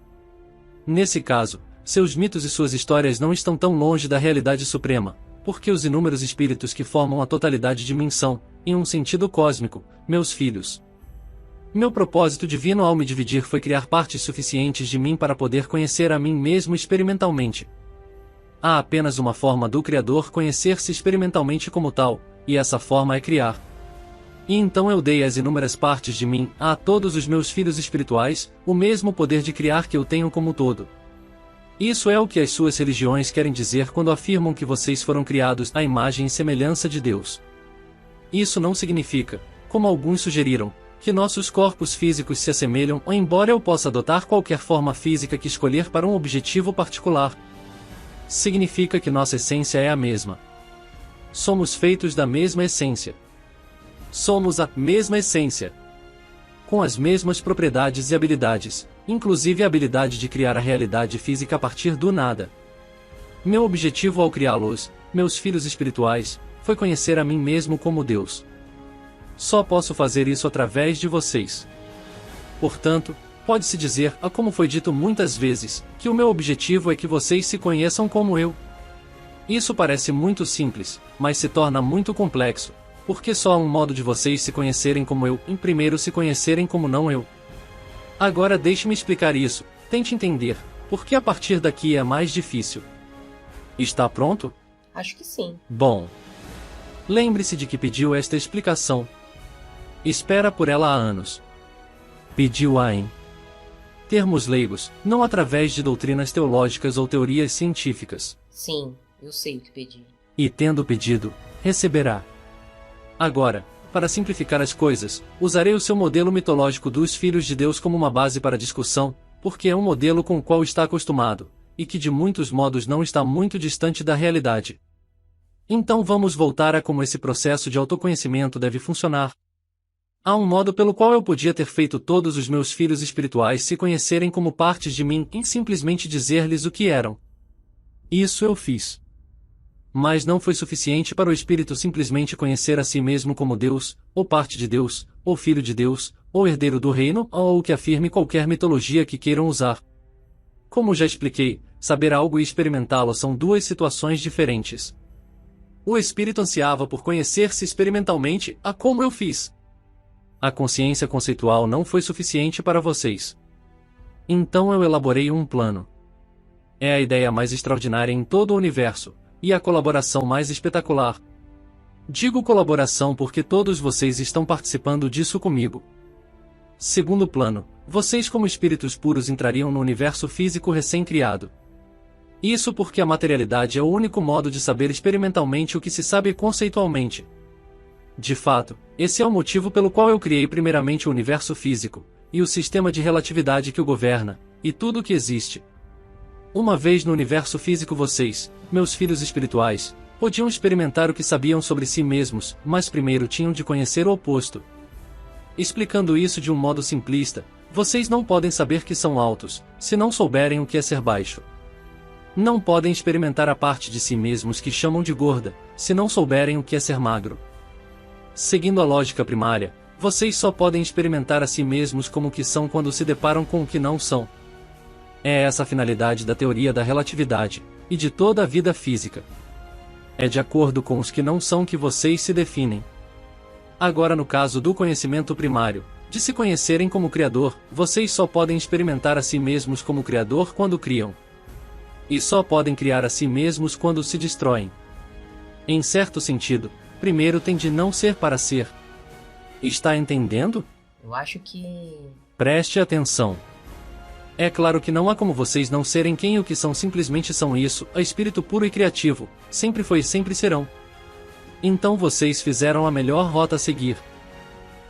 Nesse caso, seus mitos e suas histórias não estão tão longe da realidade suprema, porque os inúmeros espíritos que formam a totalidade de mim são, em um sentido cósmico, meus filhos. Meu propósito divino ao me dividir foi criar partes suficientes de mim para poder conhecer a mim mesmo experimentalmente. Há apenas uma forma do Criador conhecer-se experimentalmente como tal, e essa forma é criar. E então eu dei às inúmeras partes de mim, a todos os meus filhos espirituais, o mesmo poder de criar que eu tenho como todo. Isso é o que as suas religiões querem dizer quando afirmam que vocês foram criados à imagem e semelhança de Deus. Isso não significa, como alguns sugeriram, que nossos corpos físicos se assemelham, ou embora eu possa adotar qualquer forma física que escolher para um objetivo particular. Significa que nossa essência é a mesma. Somos feitos da mesma essência. Somos a mesma essência, com as mesmas propriedades e habilidades, inclusive a habilidade de criar a realidade física a partir do nada. Meu objetivo ao criá-los, meus filhos espirituais, foi conhecer a mim mesmo como Deus. Só posso fazer isso através de vocês. Portanto, pode-se dizer, como foi dito muitas vezes, que o meu objetivo é que vocês se conheçam como eu. Isso parece muito simples, mas se torna muito complexo, porque só há um modo de vocês se conhecerem como eu, em primeiro se conhecerem como não eu. Agora deixe-me explicar isso, tente entender, porque a partir daqui é mais difícil. Está pronto? Acho que sim. Bom. Lembre-se de que pediu esta explicação. Espera por ela há anos. Pediu-a em termos leigos, não através de doutrinas teológicas ou teorias científicas. Sim, eu sei o que pedi. E tendo pedido, receberá. Agora, para simplificar as coisas, usarei o seu modelo mitológico dos filhos de Deus como uma base para a discussão, porque é um modelo com o qual está acostumado, e que de muitos modos não está muito distante da realidade. Então vamos voltar a como esse processo de autoconhecimento deve funcionar. Há um modo pelo qual eu podia ter feito todos os meus filhos espirituais se conhecerem como partes de mim e simplesmente dizer-lhes o que eram. Isso eu fiz. Mas não foi suficiente para o espírito simplesmente conhecer a si mesmo como Deus, ou parte de Deus, ou filho de Deus, ou herdeiro do reino, ou o que afirme qualquer mitologia que queiram usar. Como já expliquei, saber algo e experimentá-lo são duas situações diferentes. O espírito ansiava por conhecer-se experimentalmente, como eu fiz. A consciência conceitual não foi suficiente para vocês. Então eu elaborei um plano. É a ideia mais extraordinária em todo o universo, e a colaboração mais espetacular. Digo colaboração porque todos vocês estão participando disso comigo. Segundo plano, vocês como espíritos puros entrariam no universo físico recém-criado. Isso porque a materialidade é o único modo de saber experimentalmente o que se sabe conceitualmente. De fato, esse é o motivo pelo qual eu criei primeiramente o universo físico, e o sistema de relatividade que o governa, e tudo o que existe. Uma vez no universo físico vocês, meus filhos espirituais, podiam experimentar o que sabiam sobre si mesmos, mas primeiro tinham de conhecer o oposto. Explicando isso de um modo simplista, vocês não podem saber que são altos, se não souberem o que é ser baixo. Não podem experimentar a parte de si mesmos que chamam de gorda, se não souberem o que é ser magro. Seguindo a lógica primária, vocês só podem experimentar a si mesmos como o que são quando se deparam com o que não são. É essa a finalidade da teoria da relatividade, e de toda a vida física. É de acordo com os que não são que vocês se definem. Agora no caso do conhecimento primário, de se conhecerem como Criador, vocês só podem experimentar a si mesmos como Criador quando criam. E só podem criar a si mesmos quando se destroem. Em certo sentido, primeiro tem de não ser para ser. Está entendendo? Eu acho que... Preste atenção. É claro que não há como vocês não serem quem o que são, simplesmente são isso, a espírito puro e criativo, sempre foi e sempre serão. Então vocês fizeram a melhor rota a seguir.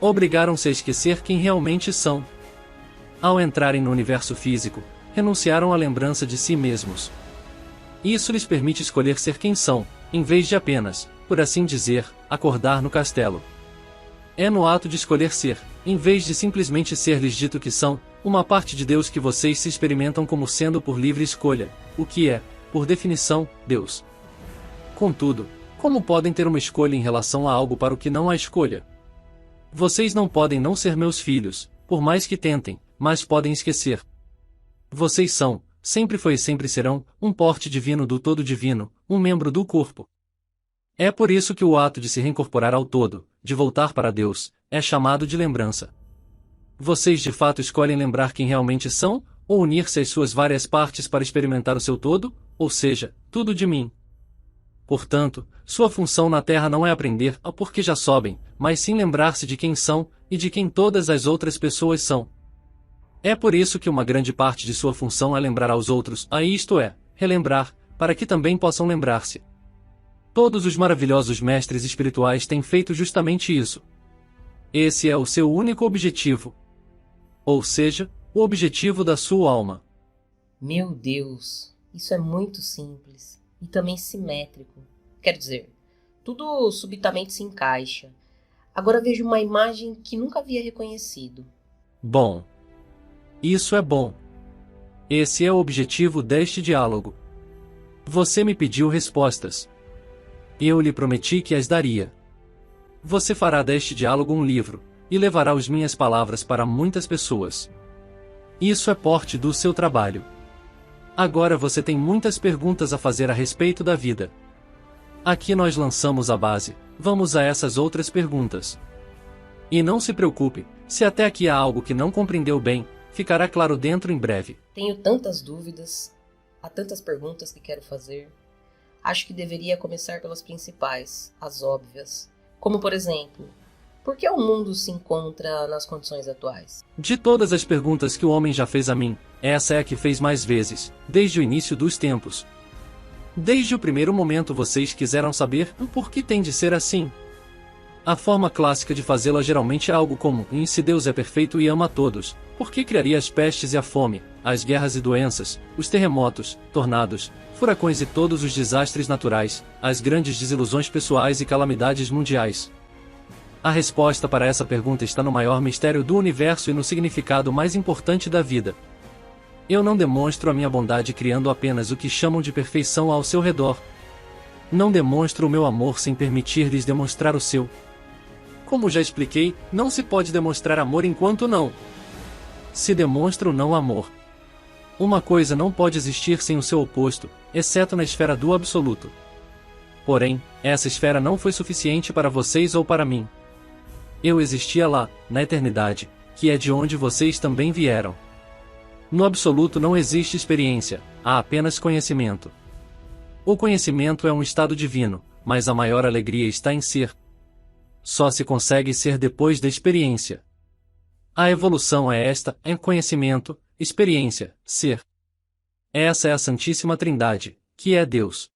Obrigaram-se a esquecer quem realmente são. Ao entrarem no universo físico, renunciaram à lembrança de si mesmos. Isso lhes permite escolher ser quem são, em vez de apenas, por assim dizer, acordar no castelo. É no ato de escolher ser, em vez de simplesmente ser-lhes dito que são, uma parte de Deus que vocês se experimentam como sendo por livre escolha, o que é, por definição, Deus. Contudo, como podem ter uma escolha em relação a algo para o que não há escolha? Vocês não podem não ser meus filhos, por mais que tentem, mas podem esquecer. Vocês são, sempre foi e sempre serão, um porte divino do todo divino, um membro do corpo. É por isso que o ato de se reincorporar ao todo, de voltar para Deus, é chamado de lembrança. Vocês de fato escolhem lembrar quem realmente são, ou unir-se às suas várias partes para experimentar o seu todo, ou seja, tudo de mim. Portanto, sua função na Terra não é aprender a porque já sobem, mas sim lembrar-se de quem são, e de quem todas as outras pessoas são. É por isso que uma grande parte de sua função é lembrar aos outros, isto é, relembrar, para que também possam lembrar-se. Todos os maravilhosos mestres espirituais têm feito justamente isso. Esse é o seu único objetivo. Ou seja, o objetivo da sua alma. Meu Deus, isso é muito simples e também simétrico. Quer dizer, tudo subitamente se encaixa. Agora vejo uma imagem que nunca havia reconhecido. Bom. Isso é bom. Esse é o objetivo deste diálogo. Você me pediu respostas. Eu lhe prometi que as daria. Você fará deste diálogo um livro, e levará as minhas palavras para muitas pessoas. Isso é parte do seu trabalho. Agora você tem muitas perguntas a fazer a respeito da vida. Aqui nós lançamos a base, vamos a essas outras perguntas. E não se preocupe, se até aqui há algo que não compreendeu bem, ficará claro dentro em breve. Tenho tantas dúvidas, há tantas perguntas que quero fazer. Acho que deveria começar pelas principais, as óbvias. Como por exemplo, por que o mundo se encontra nas condições atuais? De todas as perguntas que o homem já fez a mim, essa é a que fez mais vezes, desde o início dos tempos. Desde o primeiro momento vocês quiseram saber por que tem de ser assim. A forma clássica de fazê-la geralmente é algo como: e se Deus é perfeito e ama a todos, por que criaria as pestes e a fome, as guerras e doenças, os terremotos, tornados, furacões e todos os desastres naturais, as grandes desilusões pessoais e calamidades mundiais? A resposta para essa pergunta está no maior mistério do universo e no significado mais importante da vida. Eu não demonstro a minha bondade criando apenas o que chamam de perfeição ao seu redor. Não demonstro o meu amor sem permitir-lhes demonstrar o seu. Como já expliquei, não se pode demonstrar amor enquanto não se demonstra o não amor. Uma coisa não pode existir sem o seu oposto, exceto na esfera do absoluto. Porém, essa esfera não foi suficiente para vocês ou para mim. Eu existia lá, na eternidade, que é de onde vocês também vieram. No absoluto não existe experiência, há apenas conhecimento. O conhecimento é um estado divino, mas a maior alegria está em ser. Só se consegue ser depois da experiência. A evolução é esta, é conhecimento, experiência, ser. Essa é a Santíssima Trindade, que é Deus.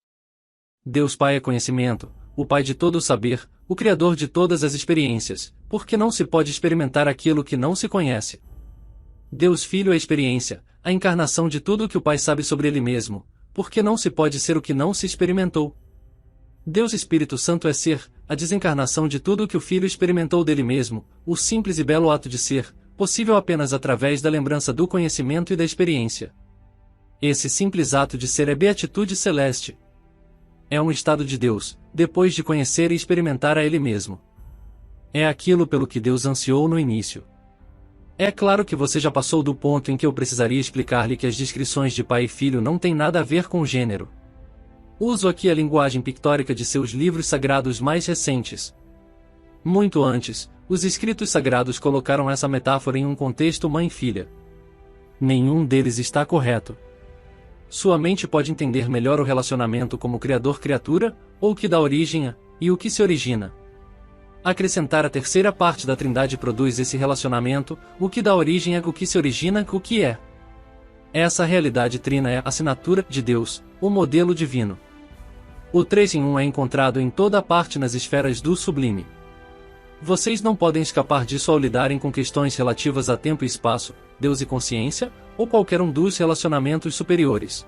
Deus Pai é conhecimento, o Pai de todo o saber, o Criador de todas as experiências, porque não se pode experimentar aquilo que não se conhece. Deus Filho é experiência, a encarnação de tudo o que o Pai sabe sobre Ele mesmo, porque não se pode ser o que não se experimentou. Deus Espírito Santo é ser, a desencarnação de tudo o que o Filho experimentou dele mesmo, o simples e belo ato de ser, possível apenas através da lembrança do conhecimento e da experiência. Esse simples ato de ser é beatitude celeste. É um estado de Deus, depois de conhecer e experimentar a Ele mesmo. É aquilo pelo que Deus ansiou no início. É claro que você já passou do ponto em que eu precisaria explicar-lhe que as descrições de pai e filho não têm nada a ver com o gênero. Uso aqui a linguagem pictórica de seus livros sagrados mais recentes. Muito antes, os escritos sagrados colocaram essa metáfora em um contexto mãe-filha. Nenhum deles está correto. Sua mente pode entender melhor o relacionamento como criador-criatura, ou o que dá origem a, e o que se origina. Acrescentar a terceira parte da Trindade produz esse relacionamento, o que dá origem a o que se origina, o que é. Essa realidade trina é a assinatura de Deus, o modelo divino. O 3 em 1 é encontrado em toda parte nas esferas do sublime. Vocês não podem escapar disso ao lidarem com questões relativas a tempo e espaço, Deus e consciência, ou qualquer um dos relacionamentos superiores.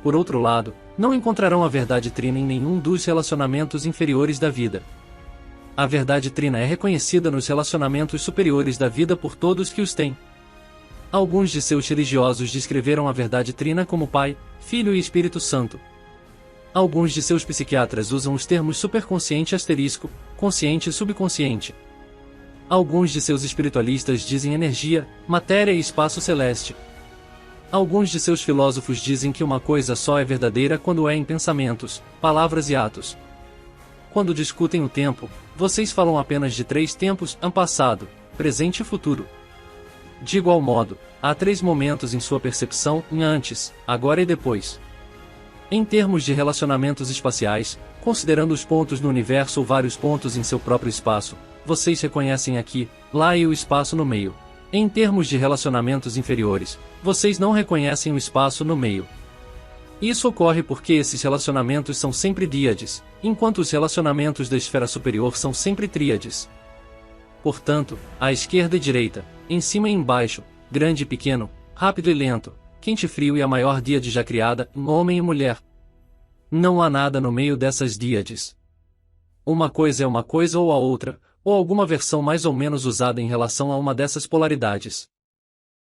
Por outro lado, não encontrarão a verdade trina em nenhum dos relacionamentos inferiores da vida. A verdade trina é reconhecida nos relacionamentos superiores da vida por todos que os têm. Alguns de seus religiosos descreveram a verdade trina como Pai, Filho e Espírito Santo. Alguns de seus psiquiatras usam os termos superconsciente asterisco, consciente e subconsciente. Alguns de seus espiritualistas dizem energia, matéria e espaço celeste. Alguns de seus filósofos dizem que uma coisa só é verdadeira quando é em pensamentos, palavras e atos. Quando discutem o tempo, vocês falam apenas de 3 tempos, passado, presente e futuro. De igual modo, há 3 momentos em sua percepção, antes, agora e depois. Em termos de relacionamentos espaciais, considerando os pontos no universo ou vários pontos em seu próprio espaço, vocês reconhecem aqui, lá e o espaço no meio. Em termos de relacionamentos inferiores, vocês não reconhecem o espaço no meio. Isso ocorre porque esses relacionamentos são sempre díades, enquanto os relacionamentos da esfera superior são sempre tríades. Portanto, à esquerda e direita, em cima e embaixo, grande e pequeno, rápido e lento, quente e frio e a maior díade já criada, homem e mulher. Não há nada no meio dessas díades. Uma coisa é uma coisa ou a outra, ou alguma versão mais ou menos usada em relação a uma dessas polaridades.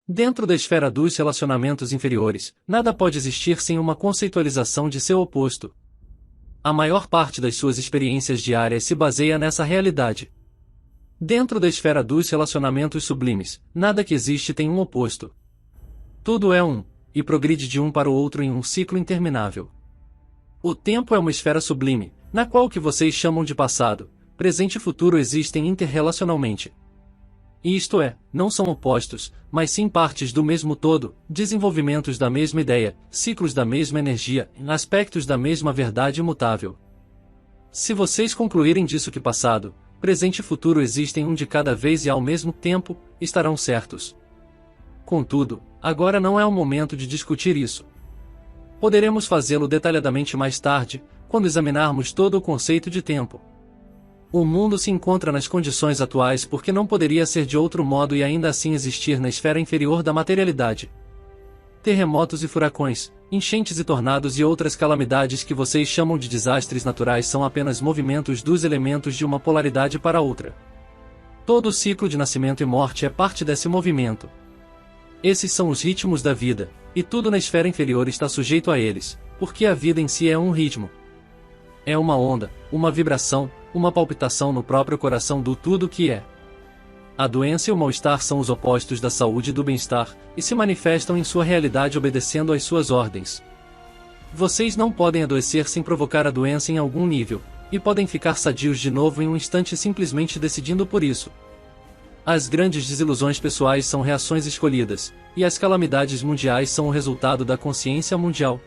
Dentro da esfera dos relacionamentos inferiores, nada pode existir sem uma conceitualização de seu oposto. A maior parte das suas experiências diárias se baseia nessa realidade. Dentro da esfera dos relacionamentos sublimes, nada que existe tem um oposto. Tudo é um, e progride de um para o outro em um ciclo interminável. O tempo é uma esfera sublime, na qual o que vocês chamam de passado, presente e futuro existem interrelacionalmente. Isto é, não são opostos, mas sim partes do mesmo todo, desenvolvimentos da mesma ideia, ciclos da mesma energia, aspectos da mesma verdade imutável. Se vocês concluírem disso que passado, presente e futuro existem um de cada vez e ao mesmo tempo, estarão certos. Contudo, agora não é o momento de discutir isso. Poderemos fazê-lo detalhadamente mais tarde, quando examinarmos todo o conceito de tempo. O mundo se encontra nas condições atuais porque não poderia ser de outro modo e ainda assim existir na esfera inferior da materialidade. Terremotos e furacões, enchentes e tornados e outras calamidades que vocês chamam de desastres naturais são apenas movimentos dos elementos de uma polaridade para outra. Todo o ciclo de nascimento e morte é parte desse movimento. Esses são os ritmos da vida, e tudo na esfera inferior está sujeito a eles, porque a vida em si é um ritmo. É uma onda, uma vibração, uma palpitação no próprio coração do tudo que é. A doença e o mal-estar são os opostos da saúde e do bem-estar, e se manifestam em sua realidade obedecendo às suas ordens. Vocês não podem adoecer sem provocar a doença em algum nível, e podem ficar sadios de novo em um instante simplesmente decidindo por isso. As grandes desilusões pessoais são reações escolhidas, e as calamidades mundiais são o resultado da consciência mundial.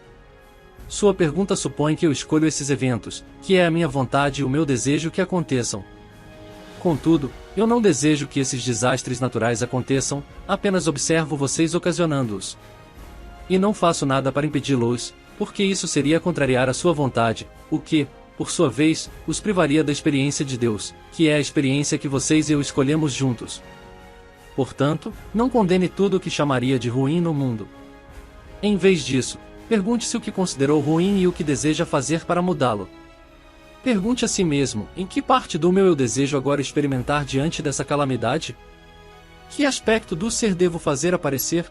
Sua pergunta supõe que eu escolho esses eventos, que é a minha vontade e o meu desejo que aconteçam. Contudo, eu não desejo que esses desastres naturais aconteçam, apenas observo vocês ocasionando-os. E não faço nada para impedi-los, porque isso seria contrariar a sua vontade, o que, por sua vez, os privaria da experiência de Deus, que é a experiência que vocês e eu escolhemos juntos. Portanto, não condene tudo o que chamaria de ruim no mundo. Em vez disso, pergunte-se o que considerou ruim e o que deseja fazer para mudá-lo. Pergunte a si mesmo, em que parte do meu eu desejo agora experimentar diante dessa calamidade? Que aspecto do ser devo fazer aparecer?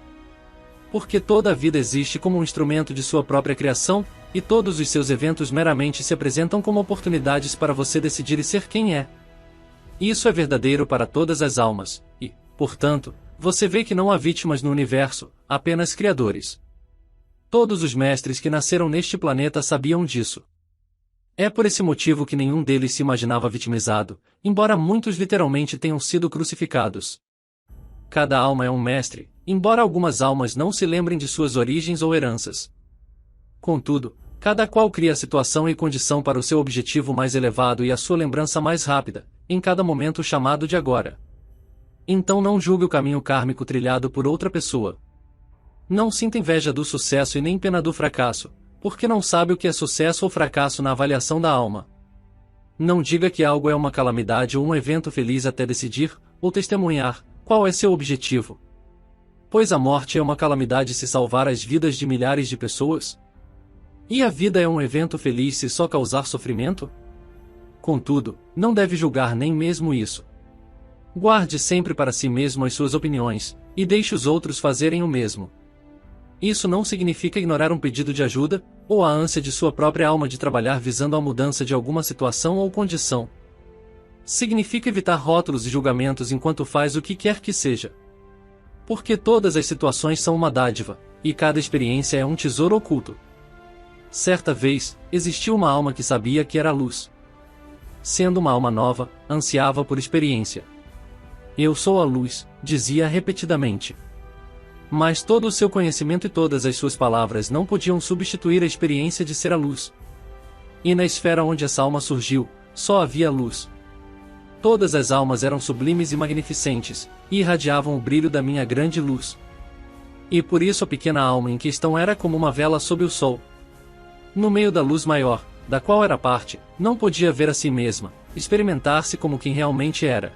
Porque toda a vida existe como um instrumento de sua própria criação, e todos os seus eventos meramente se apresentam como oportunidades para você decidir e ser quem é. Isso é verdadeiro para todas as almas, e, portanto, você vê que não há vítimas no universo, apenas criadores. Todos os mestres que nasceram neste planeta sabiam disso. É por esse motivo que nenhum deles se imaginava vitimizado, embora muitos literalmente tenham sido crucificados. Cada alma é um mestre, embora algumas almas não se lembrem de suas origens ou heranças. Contudo, cada qual cria a situação e condição para o seu objetivo mais elevado e a sua lembrança mais rápida, em cada momento chamado de agora. Então não julgue o caminho kármico trilhado por outra pessoa. Não sinta inveja do sucesso e nem pena do fracasso, porque não sabe o que é sucesso ou fracasso na avaliação da alma. Não diga que algo é uma calamidade ou um evento feliz até decidir, ou testemunhar, qual é seu objetivo. Pois a morte é uma calamidade se salvar as vidas de milhares de pessoas? E a vida é um evento feliz se só causar sofrimento? Contudo, não deve julgar nem mesmo isso. Guarde sempre para si mesmo as suas opiniões, e deixe os outros fazerem o mesmo. Isso não significa ignorar um pedido de ajuda, ou a ânsia de sua própria alma de trabalhar visando a mudança de alguma situação ou condição. Significa evitar rótulos e julgamentos enquanto faz o que quer que seja. Porque todas as situações são uma dádiva, e cada experiência é um tesouro oculto. Certa vez, existiu uma alma que sabia que era luz. Sendo uma alma nova, ansiava por experiência. Eu sou a luz, dizia repetidamente. Mas todo o seu conhecimento e todas as suas palavras não podiam substituir a experiência de ser a luz. E na esfera onde essa alma surgiu, só havia luz. Todas as almas eram sublimes e magnificentes, e irradiavam o brilho da minha grande luz. E por isso a pequena alma em questão era como uma vela sob o sol. No meio da luz maior, da qual era parte, não podia ver a si mesma, experimentar-se como quem realmente era.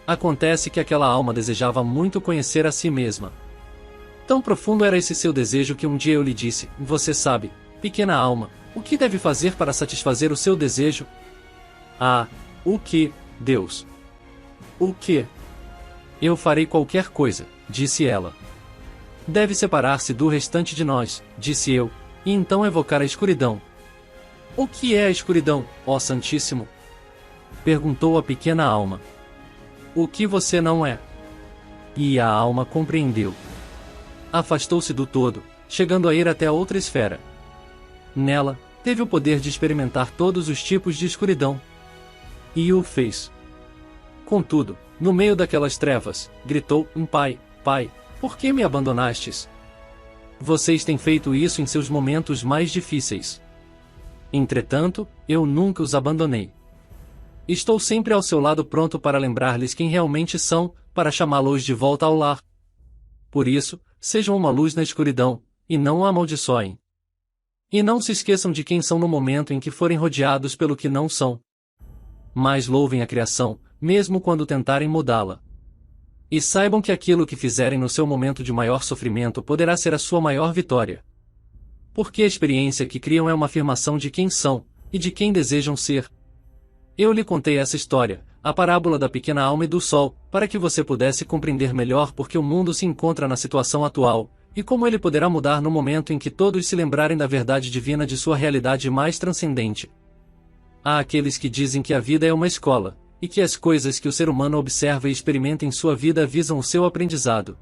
Acontece que aquela alma desejava muito conhecer a si mesma. Tão profundo era esse seu desejo que um dia eu lhe disse: você sabe, pequena alma, o que deve fazer para satisfazer o seu desejo? Ah, o que, Deus? O que? Eu farei qualquer coisa, disse ela. Deve separar-se do restante de nós, disse eu, e então evocar a escuridão. O que é a escuridão, ó Santíssimo? Perguntou a pequena alma. O que você não é? E a alma compreendeu. Afastou-se do todo, chegando a ir até a outra esfera. Nela, teve o poder de experimentar todos os tipos de escuridão. E o fez. Contudo, no meio daquelas trevas, gritou: Pai, Pai, por que me abandonastes? Vocês têm feito isso em seus momentos mais difíceis. Entretanto, eu nunca os abandonei. Estou sempre ao seu lado pronto para lembrar-lhes quem realmente são, para chamá-los de volta ao lar. Por isso, sejam uma luz na escuridão, e não a amaldiçoem. E não se esqueçam de quem são no momento em que forem rodeados pelo que não são. Mas louvem a criação, mesmo quando tentarem mudá-la. E saibam que aquilo que fizerem no seu momento de maior sofrimento poderá ser a sua maior vitória. Porque a experiência que criam é uma afirmação de quem são, e de quem desejam ser. Eu lhe contei essa história, a parábola da pequena alma e do sol, para que você pudesse compreender melhor porque o mundo se encontra na situação atual, e como ele poderá mudar no momento em que todos se lembrarem da verdade divina de sua realidade mais transcendente. Há aqueles que dizem que a vida é uma escola, e que as coisas que o ser humano observa e experimenta em sua vida visam o seu aprendizado.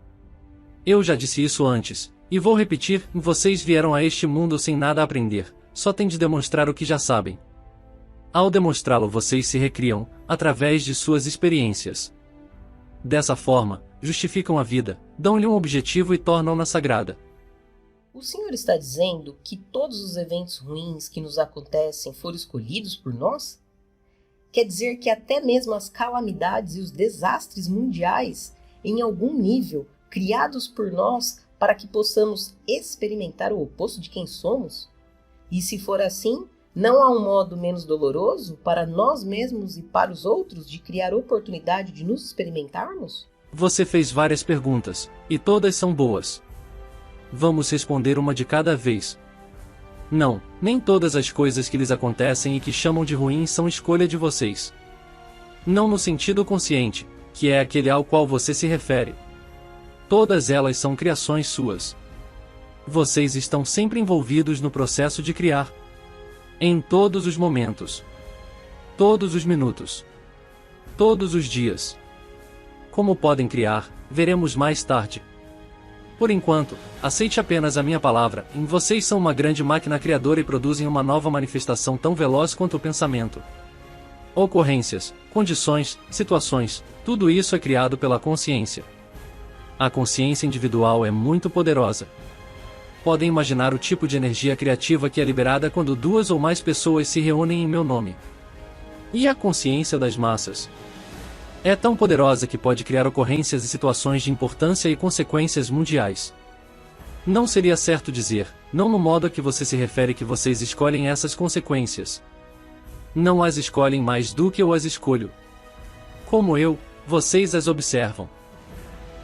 Eu já disse isso antes, e vou repetir: vocês vieram a este mundo sem nada a aprender, só têm de demonstrar o que já sabem. Ao demonstrá-lo, vocês se recriam, através de suas experiências. Dessa forma, justificam a vida, dão-lhe um objetivo e tornam-na sagrada. O senhor está dizendo que todos os eventos ruins que nos acontecem foram escolhidos por nós? Quer dizer que até mesmo as calamidades e os desastres mundiais, em algum nível, criados por nós para que possamos experimentar o oposto de quem somos? E se for assim, não há um modo menos doloroso para nós mesmos e para os outros de criar oportunidade de nos experimentarmos? Você fez várias perguntas, e todas são boas. Vamos responder uma de cada vez. Não, nem todas as coisas que lhes acontecem e que chamam de ruins são escolha de vocês. Não no sentido consciente, que é aquele ao qual você se refere. Todas elas são criações suas. Vocês estão sempre envolvidos no processo de criar. Em todos os momentos. Todos os minutos. Todos os dias. Como podem criar, veremos mais tarde. Por enquanto, aceite apenas a minha palavra: vocês são uma grande máquina criadora e produzem uma nova manifestação tão veloz quanto o pensamento. Ocorrências, condições, situações, tudo isso é criado pela consciência. A consciência individual é muito poderosa. Podem imaginar o tipo de energia criativa que é liberada quando duas ou mais pessoas se reúnem em meu nome. E a consciência das massas é tão poderosa que pode criar ocorrências e situações de importância e consequências mundiais. Não seria certo dizer, não no modo a que você se refere, que vocês escolhem essas consequências. Não as escolhem mais do que eu as escolho. Como eu, vocês as observam.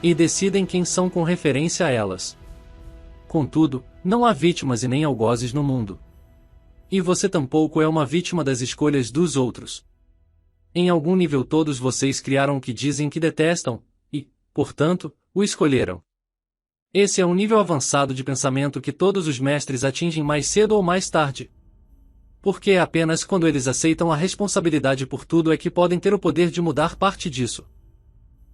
E decidem quem são com referência a elas. Contudo, não há vítimas e nem algozes no mundo. E você tampouco é uma vítima das escolhas dos outros. Em algum nível todos vocês criaram o que dizem que detestam, e, portanto, o escolheram. Esse é um nível avançado de pensamento que todos os mestres atingem mais cedo ou mais tarde. Porque é apenas quando eles aceitam a responsabilidade por tudo é que podem ter o poder de mudar parte disso.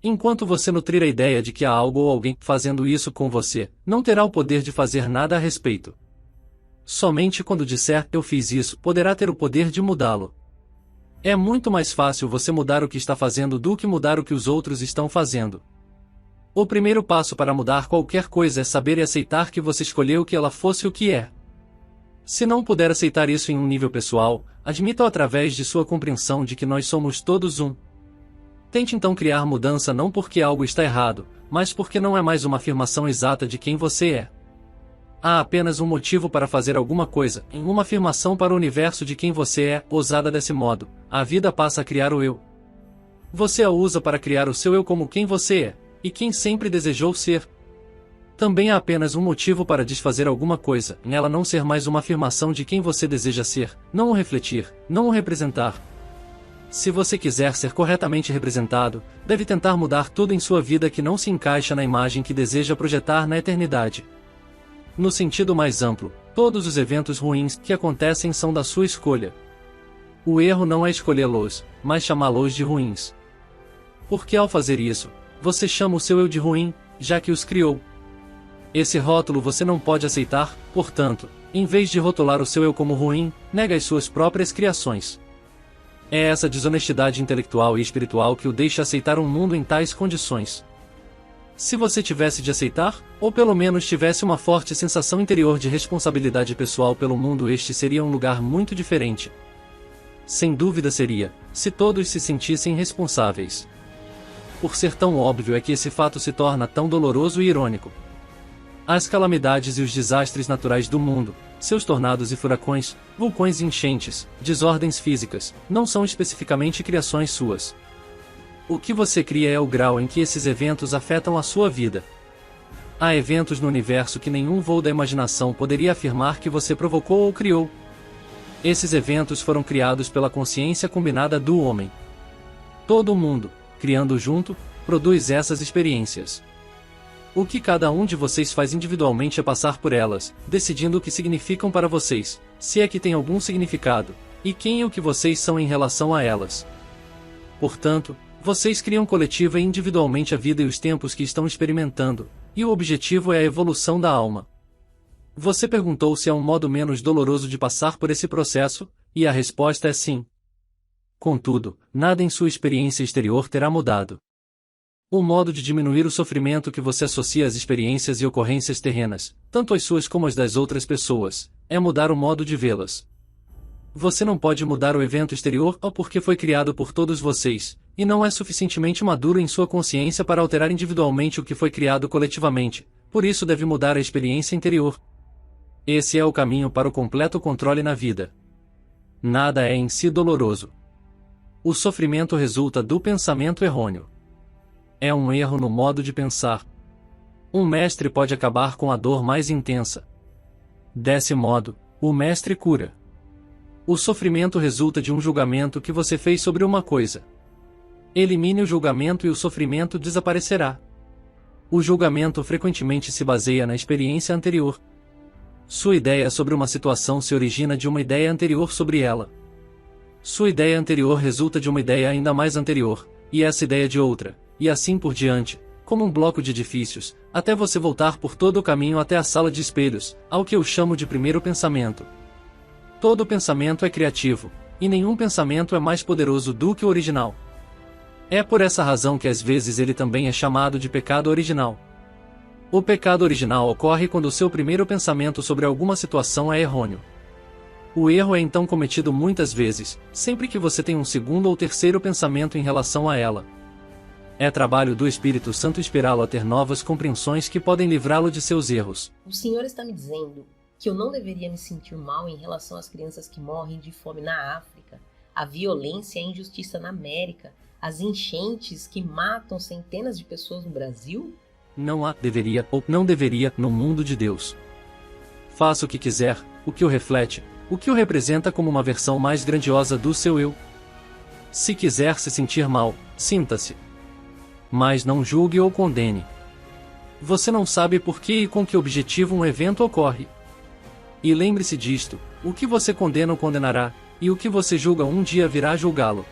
Enquanto você nutrir a ideia de que há algo ou alguém fazendo isso com você, não terá o poder de fazer nada a respeito. Somente quando disser eu fiz isso, poderá ter o poder de mudá-lo. É muito mais fácil você mudar o que está fazendo do que mudar o que os outros estão fazendo. O primeiro passo para mudar qualquer coisa é saber e aceitar que você escolheu que ela fosse o que é. Se não puder aceitar isso em um nível pessoal, admita-o através de sua compreensão de que nós somos todos um. Tente então criar mudança não porque algo está errado, mas porque não é mais uma afirmação exata de quem você é. Há apenas um motivo para fazer alguma coisa, em uma afirmação para o universo de quem você é, usada desse modo, a vida passa a criar o eu. Você a usa para criar o seu eu como quem você é, e quem sempre desejou ser. Também há apenas um motivo para desfazer alguma coisa, em ela não ser mais uma afirmação de quem você deseja ser, não o refletir, não o representar. Se você quiser ser corretamente representado, deve tentar mudar tudo em sua vida que não se encaixa na imagem que deseja projetar na eternidade. No sentido mais amplo, todos os eventos ruins que acontecem são da sua escolha. O erro não é escolhê-los, mas chamá-los de ruins. Porque ao fazer isso, você chama o seu eu de ruim, já que os criou. Esse rótulo você não pode aceitar, portanto, em vez de rotular o seu eu como ruim, nega as suas próprias criações. É essa desonestidade intelectual e espiritual que o deixa aceitar um mundo em tais condições. Se você tivesse de aceitar, ou pelo menos tivesse uma forte sensação interior de responsabilidade pessoal pelo mundo, este seria um lugar muito diferente. Sem dúvida seria, se todos se sentissem responsáveis. Por ser tão óbvio é que esse fato se torna tão doloroso e irônico. As calamidades e os desastres naturais do mundo, seus tornados e furacões, vulcões e enchentes, desordens físicas, não são especificamente criações suas. O que você cria é o grau em que esses eventos afetam a sua vida. Há eventos no universo que nenhum voo da imaginação poderia afirmar que você provocou ou criou. Esses eventos foram criados pela consciência combinada do homem. Todo mundo, criando junto, produz essas experiências. O que cada um de vocês faz individualmente é passar por elas, decidindo o que significam para vocês, se é que tem algum significado, e quem e o que vocês são em relação a elas. Portanto, vocês criam coletiva e individualmente a vida e os tempos que estão experimentando, e o objetivo é a evolução da alma. Você perguntou se há um modo menos doloroso de passar por esse processo, e a resposta é sim. Contudo, nada em sua experiência exterior terá mudado. O modo de diminuir o sofrimento que você associa às experiências e ocorrências terrenas, tanto as suas como as das outras pessoas, é mudar o modo de vê-las. Você não pode mudar o evento exterior porque foi criado por todos vocês, e não é suficientemente maduro em sua consciência para alterar individualmente o que foi criado coletivamente, por isso deve mudar a experiência interior. Esse é o caminho para o completo controle na vida. Nada é em si doloroso. O sofrimento resulta do pensamento errôneo. É um erro no modo de pensar. Um mestre pode acabar com a dor mais intensa. Desse modo, o mestre cura. O sofrimento resulta de um julgamento que você fez sobre uma coisa. Elimine o julgamento e o sofrimento desaparecerá. O julgamento frequentemente se baseia na experiência anterior. Sua ideia sobre uma situação se origina de uma ideia anterior sobre ela. Sua ideia anterior resulta de uma ideia ainda mais anterior, e essa ideia de outra, e assim por diante, como um bloco de edifícios, até você voltar por todo o caminho até a sala de espelhos, ao que eu chamo de primeiro pensamento. Todo pensamento é criativo, e nenhum pensamento é mais poderoso do que o original. É por essa razão que às vezes ele também é chamado de pecado original. O pecado original ocorre quando o seu primeiro pensamento sobre alguma situação é errôneo. O erro é então cometido muitas vezes, sempre que você tem um segundo ou terceiro pensamento em relação a ela. É trabalho do Espírito Santo inspirá-lo a ter novas compreensões que podem livrá-lo de seus erros. O Senhor está me dizendo que eu não deveria me sentir mal em relação às crianças que morrem de fome na África, a violência e a injustiça na América, as enchentes que matam centenas de pessoas no Brasil? Não há deveria ou não deveria no mundo de Deus. Faça o que quiser, o que o reflete, o que o representa como uma versão mais grandiosa do seu eu. Se quiser se sentir mal, sinta-se. Mas não julgue ou condene. Você não sabe por que e com que objetivo um evento ocorre. E lembre-se disto: o que você condena o condenará, e o que você julga um dia virá julgá-lo.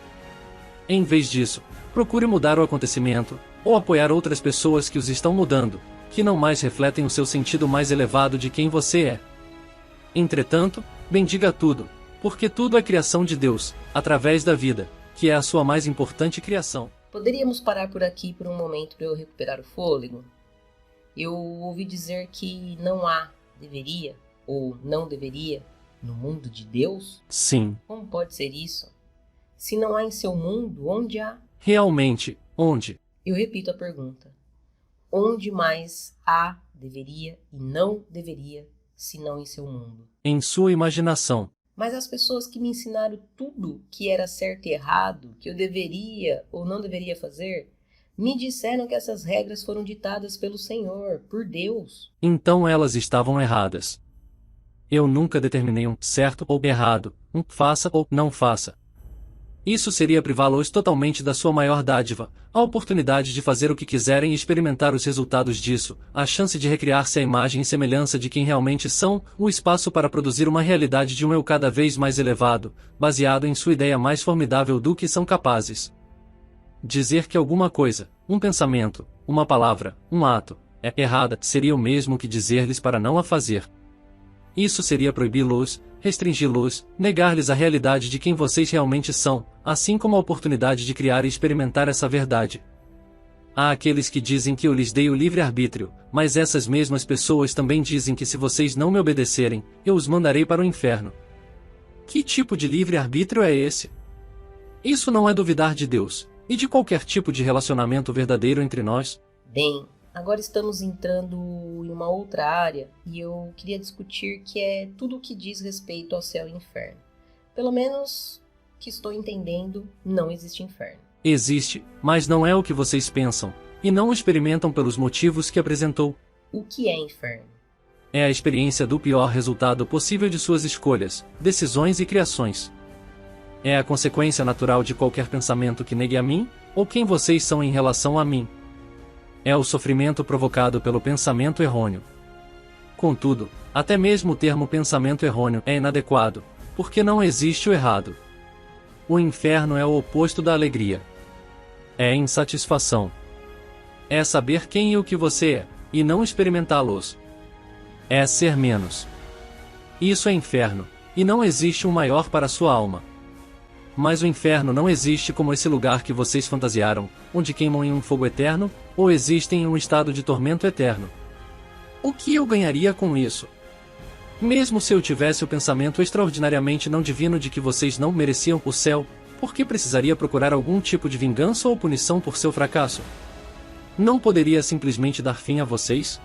Em vez disso, procure mudar o acontecimento, ou apoiar outras pessoas que os estão mudando, que não mais refletem o seu sentido mais elevado de quem você é. Entretanto, bendiga tudo, porque tudo é criação de Deus, através da vida, que é a sua mais importante criação. Poderíamos parar por aqui por um momento para eu recuperar o fôlego? Eu ouvi dizer que não há, deveria, ou não deveria, no mundo de Deus? Sim. Como pode ser isso? Se não há em seu mundo, onde há? Realmente, onde? Eu repito a pergunta. Onde mais há, deveria e não deveria, se não em seu mundo? Em sua imaginação. Mas as pessoas que me ensinaram tudo que era certo e errado, que eu deveria ou não deveria fazer, me disseram que essas regras foram ditadas pelo Senhor, por Deus. Então elas estavam erradas. Eu nunca determinei um certo ou errado, um faça ou não faça. Isso seria privá-los totalmente da sua maior dádiva, a oportunidade de fazer o que quiserem e experimentar os resultados disso, a chance de recriar-se à imagem e semelhança de quem realmente são, o espaço para produzir uma realidade de um eu cada vez mais elevado, baseado em sua ideia mais formidável do que são capazes. Dizer que alguma coisa, um pensamento, uma palavra, um ato, é errada seria o mesmo que dizer-lhes para não a fazer. Isso seria proibi-los, restringi-los, negar-lhes a realidade de quem vocês realmente são, assim como a oportunidade de criar e experimentar essa verdade. Há aqueles que dizem que eu lhes dei o livre-arbítrio, mas essas mesmas pessoas também dizem que se vocês não me obedecerem, eu os mandarei para o inferno. Que tipo de livre-arbítrio é esse? Isso não é duvidar de Deus, e de qualquer tipo de relacionamento verdadeiro entre nós? Bem, agora estamos entrando em uma outra área e eu queria discutir que é tudo o que diz respeito ao céu e inferno. Pelo menos que estou entendendo, não existe inferno. Existe, mas não é o que vocês pensam, e não o experimentam pelos motivos que apresentou. O que é inferno? É a experiência do pior resultado possível de suas escolhas, decisões e criações. É a consequência natural de qualquer pensamento que negue a mim, ou quem vocês são em relação a mim. É o sofrimento provocado pelo pensamento errôneo. Contudo, até mesmo o termo pensamento errôneo é inadequado, porque não existe o errado. O inferno é o oposto da alegria. É insatisfação. É saber quem e o que você é, e não experimentá-los. É ser menos. Isso é inferno, e não existe um maior para sua alma. Mas o inferno não existe como esse lugar que vocês fantasiaram, onde queimam em um fogo eterno, ou existem em um estado de tormento eterno. O que eu ganharia com isso? Mesmo se eu tivesse o pensamento extraordinariamente não divino de que vocês não mereciam o céu, por que precisaria procurar algum tipo de vingança ou punição por seu fracasso? Não poderia simplesmente dar fim a vocês?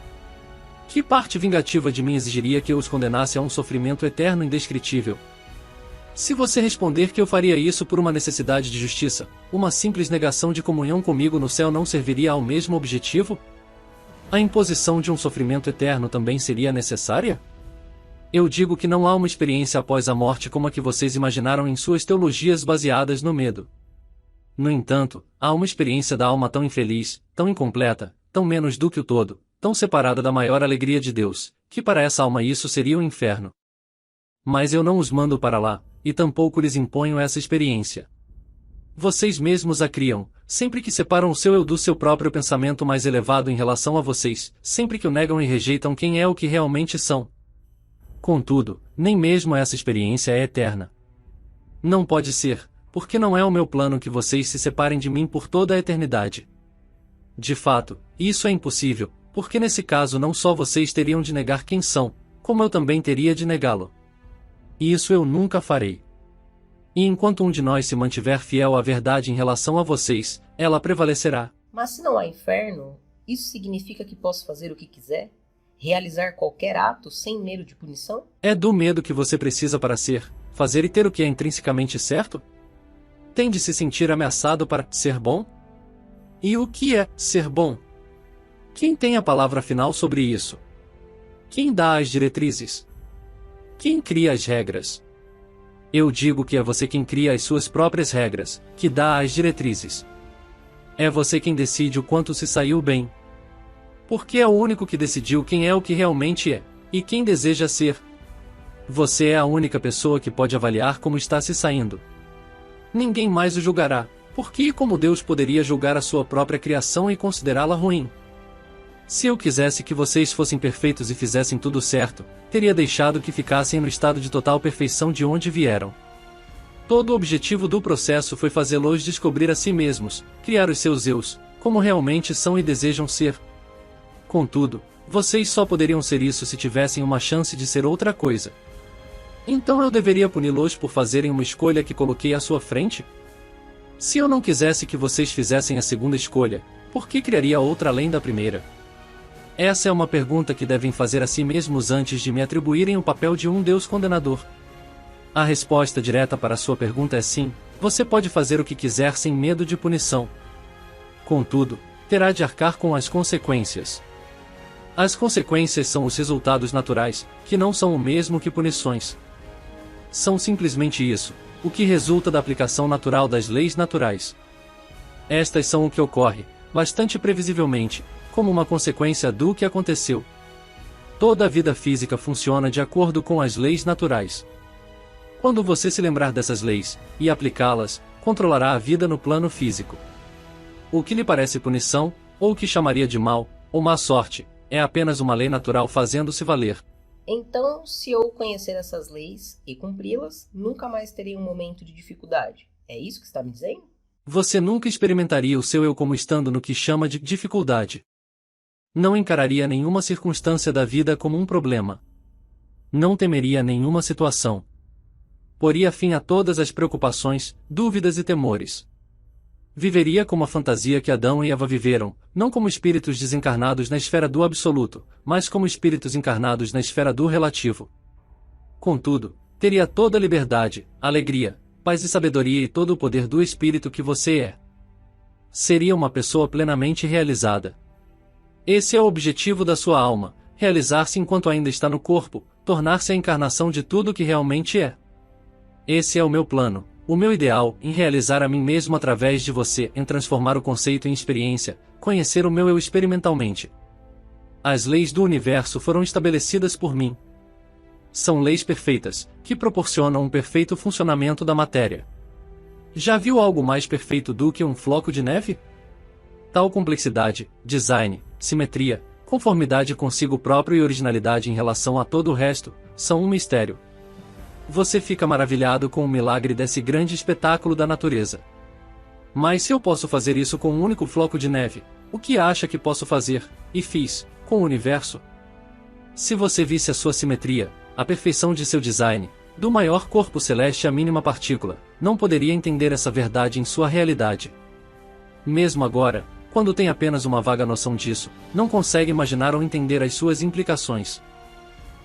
Que parte vingativa de mim exigiria que eu os condenasse a um sofrimento eterno indescritível? Se você responder que eu faria isso por uma necessidade de justiça, uma simples negação de comunhão comigo no céu não serviria ao mesmo objetivo? A imposição de um sofrimento eterno também seria necessária? Eu digo que não há uma experiência após a morte como a que vocês imaginaram em suas teologias baseadas no medo. No entanto, há uma experiência da alma tão infeliz, tão incompleta, tão menos do que o todo, tão separada da maior alegria de Deus, que para essa alma isso seria o inferno. Mas eu não os mando para lá, e tampouco lhes imponho essa experiência. Vocês mesmos a criam, sempre que separam o seu eu do seu próprio pensamento mais elevado em relação a vocês, sempre que o negam e rejeitam quem é o que realmente são. Contudo, nem mesmo essa experiência é eterna. Não pode ser, porque não é o meu plano que vocês se separem de mim por toda a eternidade. De fato, isso é impossível, porque nesse caso não só vocês teriam de negar quem são, como eu também teria de negá-lo. E isso eu nunca farei. E enquanto um de nós se mantiver fiel à verdade em relação a vocês, ela prevalecerá. Mas se não há inferno, isso significa que posso fazer o que quiser? Realizar qualquer ato sem medo de punição? É do medo que você precisa para ser, fazer e ter o que é intrinsecamente certo? Tem de se sentir ameaçado para ser bom? E o que é ser bom? Quem tem a palavra final sobre isso? Quem dá as diretrizes? Quem cria as regras? Eu digo que é você quem cria as suas próprias regras, que dá as diretrizes. É você quem decide o quanto se saiu bem. Porque é o único que decidiu quem é o que realmente é, e quem deseja ser. Você é a única pessoa que pode avaliar como está se saindo. Ninguém mais o julgará, porque e como Deus poderia julgar a sua própria criação e considerá-la ruim? Se eu quisesse que vocês fossem perfeitos e fizessem tudo certo, teria deixado que ficassem no estado de total perfeição de onde vieram. Todo o objetivo do processo foi fazê-los descobrir a si mesmos, criar os seus eus, como realmente são e desejam ser. Contudo, vocês só poderiam ser isso se tivessem uma chance de ser outra coisa. Então eu deveria puni-los por fazerem uma escolha que coloquei à sua frente? Se eu não quisesse que vocês fizessem a segunda escolha, por que criaria outra além da primeira? Essa é uma pergunta que devem fazer a si mesmos antes de me atribuírem o papel de um Deus condenador. A resposta direta para a sua pergunta é sim, você pode fazer o que quiser sem medo de punição. Contudo, terá de arcar com as consequências. As consequências são os resultados naturais, que não são o mesmo que punições. São simplesmente isso, o que resulta da aplicação natural das leis naturais. Estas são o que ocorre, bastante previsivelmente, como uma consequência do que aconteceu. Toda a vida física funciona de acordo com as leis naturais. Quando você se lembrar dessas leis, e aplicá-las, controlará a vida no plano físico. O que lhe parece punição, ou o que chamaria de mal, ou má sorte, é apenas uma lei natural fazendo-se valer. Então, se eu conhecer essas leis e cumpri-las, nunca mais terei um momento de dificuldade. É isso que está me dizendo? Você nunca experimentaria o seu eu como estando no que chama de dificuldade. Não encararia nenhuma circunstância da vida como um problema. Não temeria nenhuma situação. Poria fim a todas as preocupações, dúvidas e temores. Viveria como a fantasia que Adão e Eva viveram, não como espíritos desencarnados na esfera do absoluto, mas como espíritos encarnados na esfera do relativo. Contudo, teria toda a liberdade, alegria, paz e sabedoria e todo o poder do espírito que você é. Seria uma pessoa plenamente realizada. Esse é o objetivo da sua alma, realizar-se enquanto ainda está no corpo, tornar-se a encarnação de tudo o que realmente é. Esse é o meu plano, o meu ideal, em realizar a mim mesmo através de você, em transformar o conceito em experiência, conhecer o meu eu experimentalmente. As leis do universo foram estabelecidas por mim. São leis perfeitas, que proporcionam um perfeito funcionamento da matéria. Já viu algo mais perfeito do que um floco de neve? Tal complexidade, design, simetria, conformidade consigo próprio e originalidade em relação a todo o resto, são um mistério. Você fica maravilhado com o milagre desse grande espetáculo da natureza. Mas se eu posso fazer isso com um único floco de neve, o que acha que posso fazer, e fiz, com o universo? Se você visse a sua simetria, a perfeição de seu design, do maior corpo celeste à mínima partícula, não poderia entender essa verdade em sua realidade. Mesmo agora, quando tem apenas uma vaga noção disso, não consegue imaginar ou entender as suas implicações.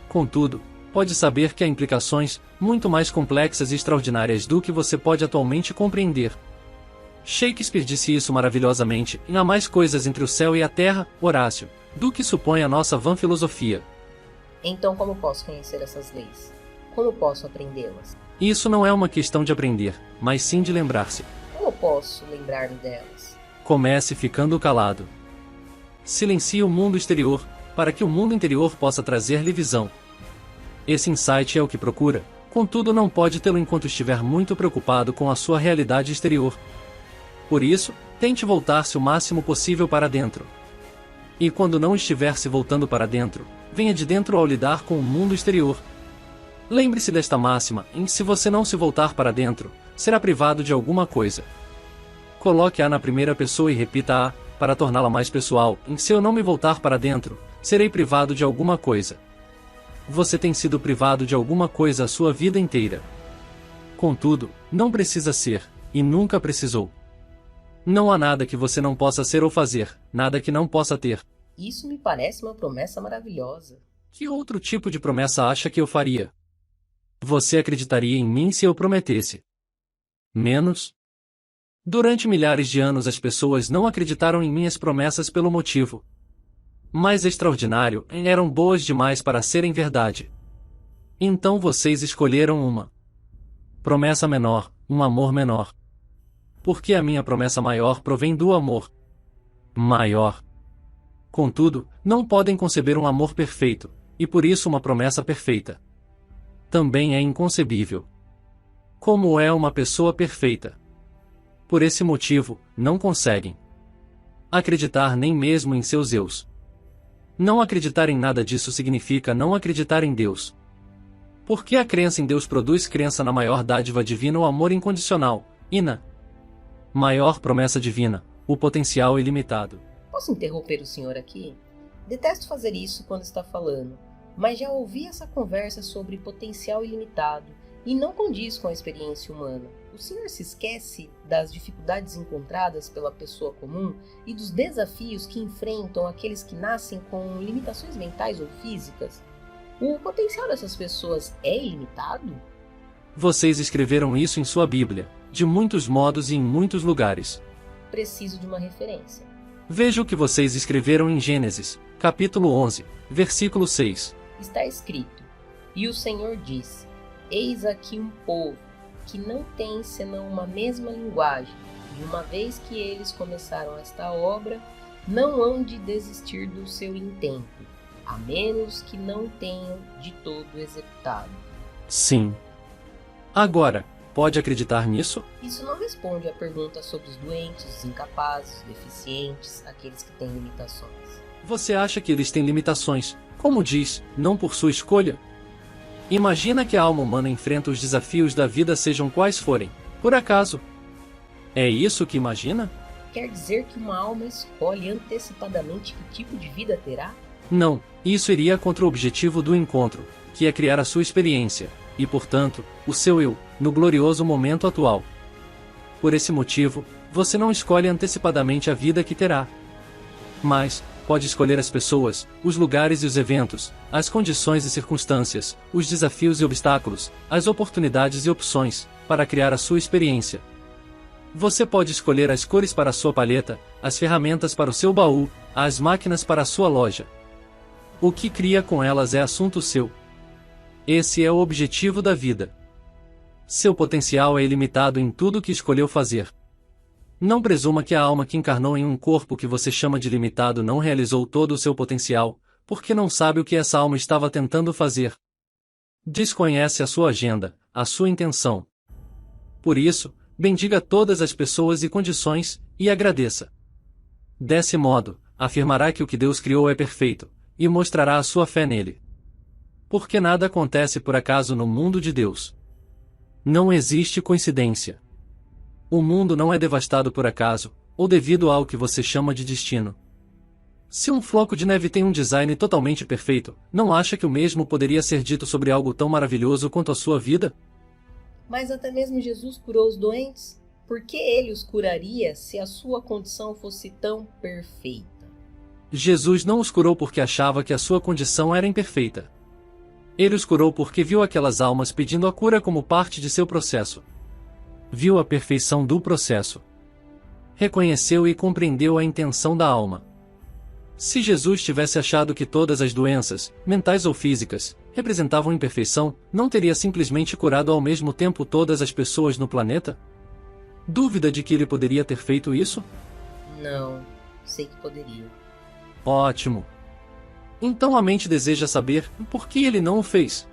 Contudo, pode saber que há implicações muito mais complexas e extraordinárias do que você pode atualmente compreender. Shakespeare disse isso maravilhosamente, em Há mais coisas entre o céu e a terra, Horácio, do que supõe a nossa vã filosofia. Então como posso conhecer essas leis? Como posso aprendê-las? Isso não é uma questão de aprender, mas sim de lembrar-se. Como posso lembrar-me delas? Comece ficando calado. Silencie o mundo exterior, para que o mundo interior possa trazer-lhe visão. Esse insight é o que procura, contudo não pode tê-lo enquanto estiver muito preocupado com a sua realidade exterior. Por isso, tente voltar-se o máximo possível para dentro. E quando não estiver se voltando para dentro, venha de dentro ao lidar com o mundo exterior. Lembre-se desta máxima, em se você não se voltar para dentro, será privado de alguma coisa. Coloque-a na primeira pessoa e repita-a, para torná-la mais pessoal, em se eu não me voltar para dentro, serei privado de alguma coisa. Você tem sido privado de alguma coisa a sua vida inteira. Contudo, não precisa ser, e nunca precisou. Não há nada que você não possa ser ou fazer, nada que não possa ter. Isso me parece uma promessa maravilhosa. Que outro tipo de promessa acha que eu faria? Você acreditaria em mim se eu prometesse? Menos? Durante milhares de anos as pessoas não acreditaram em minhas promessas pelo motivo mais extraordinário, eram boas demais para serem verdade. Então vocês escolheram uma promessa menor, um amor menor. Porque a minha promessa maior provém do amor maior. Contudo, não podem conceber um amor perfeito, e por isso uma promessa perfeita também é inconcebível. Como é uma pessoa perfeita? Por esse motivo, não conseguem acreditar nem mesmo em seus eus. Não acreditar em nada disso significa não acreditar em Deus. Porque a crença em Deus produz crença na maior dádiva divina, o amor incondicional, e na maior promessa divina, o potencial ilimitado. Posso interromper o senhor aqui? Detesto fazer isso quando está falando, mas já ouvi essa conversa sobre potencial ilimitado e não condiz com a experiência humana. O senhor se esquece das dificuldades encontradas pela pessoa comum e dos desafios que enfrentam aqueles que nascem com limitações mentais ou físicas? O potencial dessas pessoas é ilimitado? Vocês escreveram isso em sua Bíblia, de muitos modos e em muitos lugares. Preciso de uma referência. Veja o que vocês escreveram em Gênesis, capítulo 11, versículo 6. Está escrito: "E o Senhor disse: Eis aqui um povo que não tem senão uma mesma linguagem, e uma vez que eles começaram esta obra, não hão de desistir do seu intento, a menos que não tenham de todo executado." Sim. Agora, pode acreditar nisso? Isso não responde à pergunta sobre os doentes, os incapazes, os deficientes, aqueles que têm limitações. Você acha que eles têm limitações, como diz, não por sua escolha? Imagina que a alma humana enfrenta os desafios da vida, sejam quais forem, por acaso. É isso que imagina? Quer dizer que uma alma escolhe antecipadamente que tipo de vida terá? Não, isso iria contra o objetivo do encontro, que é criar a sua experiência, e portanto, o seu eu, no glorioso momento atual. Por esse motivo, você não escolhe antecipadamente a vida que terá. Mas, pode escolher as pessoas, os lugares e os eventos, as condições e circunstâncias, os desafios e obstáculos, as oportunidades e opções, para criar a sua experiência. Você pode escolher as cores para a sua paleta, as ferramentas para o seu baú, as máquinas para a sua loja. O que cria com elas é assunto seu. Esse é o objetivo da vida. Seu potencial é ilimitado em tudo que escolheu fazer. Não presuma que a alma que encarnou em um corpo que você chama de limitado não realizou todo o seu potencial, porque não sabe o que essa alma estava tentando fazer. Desconhece a sua agenda, a sua intenção. Por isso, bendiga todas as pessoas e condições, e agradeça. Desse modo, afirmará que o que Deus criou é perfeito, e mostrará a sua fé nele. Porque nada acontece por acaso no mundo de Deus. Não existe coincidência. O mundo não é devastado por acaso, ou devido ao que você chama de destino. Se um floco de neve tem um design totalmente perfeito, não acha que o mesmo poderia ser dito sobre algo tão maravilhoso quanto a sua vida? Mas até mesmo Jesus curou os doentes? Por que ele os curaria se a sua condição fosse tão perfeita? Jesus não os curou porque achava que a sua condição era imperfeita. Ele os curou porque viu aquelas almas pedindo a cura como parte de seu processo. Viu a perfeição do processo. Reconheceu e compreendeu a intenção da alma. Se Jesus tivesse achado que todas as doenças, mentais ou físicas, representavam imperfeição, não teria simplesmente curado ao mesmo tempo todas as pessoas no planeta? Dúvida de que ele poderia ter feito isso? Não, sei que poderia. Ótimo. Então a mente deseja saber por que ele não o fez.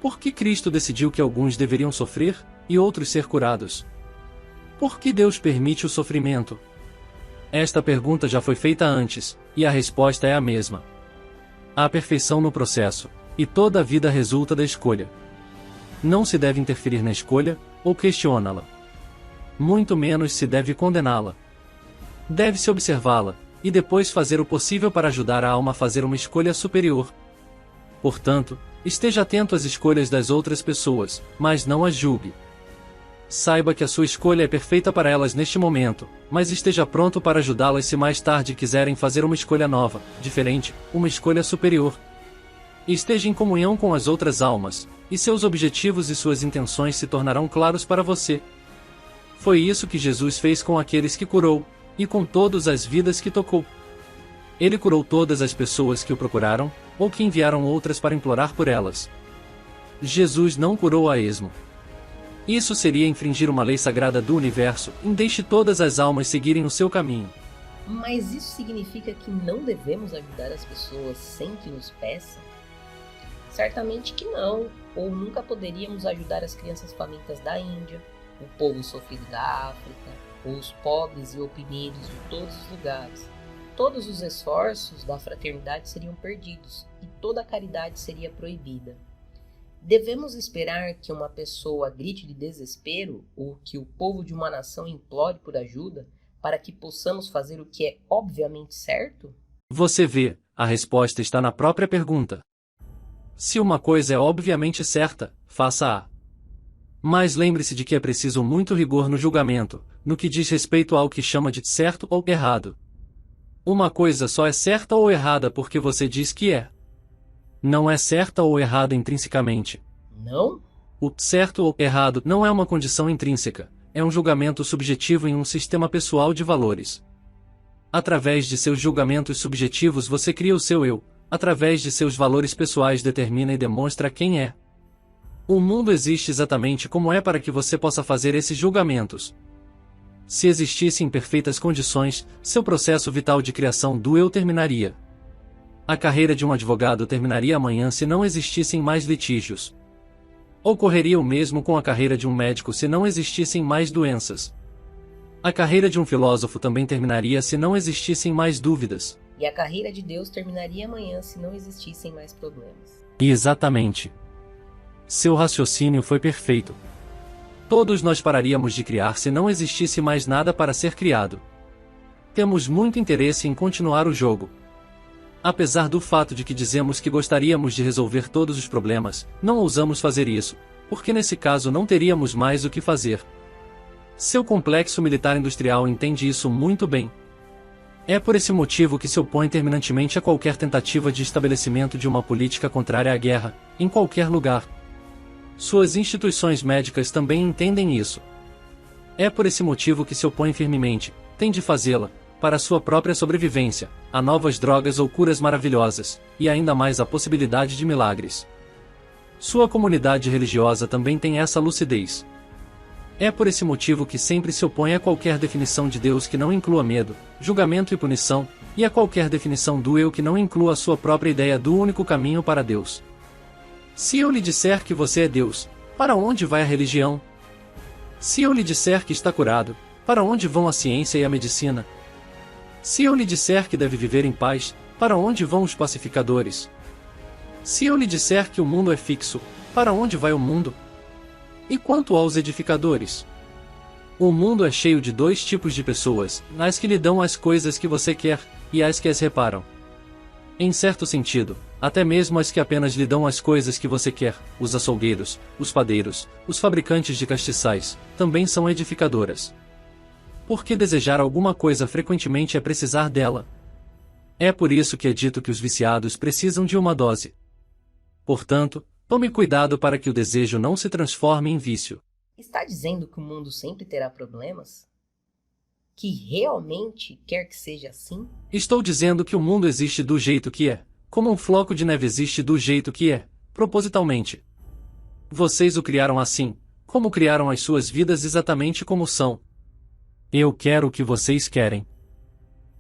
Por que Cristo decidiu que alguns deveriam sofrer e outros ser curados? Por que Deus permite o sofrimento? Esta pergunta já foi feita antes, e a resposta é a mesma. Há perfeição no processo, e toda a vida resulta da escolha. Não se deve interferir na escolha, ou questioná-la. Muito menos se deve condená-la. Deve-se observá-la, e depois fazer o possível para ajudar a alma a fazer uma escolha superior. Portanto, esteja atento às escolhas das outras pessoas, mas não as julgue. Saiba que a sua escolha é perfeita para elas neste momento, mas esteja pronto para ajudá-las se mais tarde quiserem fazer uma escolha nova, diferente, uma escolha superior. Esteja em comunhão com as outras almas, e seus objetivos e suas intenções se tornarão claros para você. Foi isso que Jesus fez com aqueles que curou, e com todas as vidas que tocou. Ele curou todas as pessoas que o procuraram, ou que enviaram outras para implorar por elas. Jesus não curou a esmo. Isso seria infringir uma lei sagrada do universo, em deixe todas as almas seguirem o seu caminho. Mas isso significa que não devemos ajudar as pessoas sem que nos peçam? Certamente que não, ou nunca poderíamos ajudar as crianças famintas da Índia, o povo sofrido da África, ou os pobres e oprimidos de todos os lugares. Todos os esforços da fraternidade seriam perdidos, e toda a caridade seria proibida. Devemos esperar que uma pessoa grite de desespero ou que o povo de uma nação implore por ajuda para que possamos fazer o que é obviamente certo? Você vê, a resposta está na própria pergunta. Se uma coisa é obviamente certa, faça-a. Mas lembre-se de que é preciso muito rigor no julgamento, no que diz respeito ao que chama de certo ou errado. Uma coisa só é certa ou errada porque você diz que é. Não é certa ou errada intrinsecamente. Não? O certo ou errado não é uma condição intrínseca, é um julgamento subjetivo em um sistema pessoal de valores. Através de seus julgamentos subjetivos você cria o seu eu, através de seus valores pessoais determina e demonstra quem é. O mundo existe exatamente como é para que você possa fazer esses julgamentos. Se existisse em perfeitas condições, seu processo vital de criação do eu terminaria. A carreira de um advogado terminaria amanhã se não existissem mais litígios. Ocorreria o mesmo com a carreira de um médico se não existissem mais doenças. A carreira de um filósofo também terminaria se não existissem mais dúvidas. E a carreira de Deus terminaria amanhã se não existissem mais problemas. Exatamente. Seu raciocínio foi perfeito. Todos nós pararíamos de criar se não existisse mais nada para ser criado. Temos muito interesse em continuar o jogo. Apesar do fato de que dizemos que gostaríamos de resolver todos os problemas, não ousamos fazer isso, porque nesse caso não teríamos mais o que fazer. Seu complexo militar industrial entende isso muito bem. É por esse motivo que se opõe terminantemente a qualquer tentativa de estabelecimento de uma política contrária à guerra, em qualquer lugar. Suas instituições médicas também entendem isso. É por esse motivo que se opõe firmemente, tem de fazê-la, para sua própria sobrevivência, a novas drogas ou curas maravilhosas, e ainda mais a possibilidade de milagres. Sua comunidade religiosa também tem essa lucidez. É por esse motivo que sempre se opõe a qualquer definição de Deus que não inclua medo, julgamento e punição, e a qualquer definição do eu que não inclua a sua própria ideia do único caminho para Deus. Se eu lhe disser que você é Deus, para onde vai a religião? Se eu lhe disser que está curado, para onde vão a ciência e a medicina? Se eu lhe disser que deve viver em paz, para onde vão os pacificadores? Se eu lhe disser que o mundo é fixo, para onde vai o mundo? E quanto aos edificadores? O mundo é cheio de dois tipos de pessoas, as que lhe dão as coisas que você quer, e as que as reparam. Em certo sentido, até mesmo as que apenas lhe dão as coisas que você quer, os açougueiros, os padeiros, os fabricantes de castiçais, também são edificadoras. Porque desejar alguma coisa frequentemente é precisar dela. É por isso que é dito que os viciados precisam de uma dose. Portanto, tome cuidado para que o desejo não se transforme em vício. Está dizendo que o mundo sempre terá problemas? Que realmente quer que seja assim? Estou dizendo que o mundo existe do jeito que é, como um floco de neve existe do jeito que é, propositalmente. Vocês o criaram assim, como criaram as suas vidas exatamente como são. Eu quero o que vocês querem.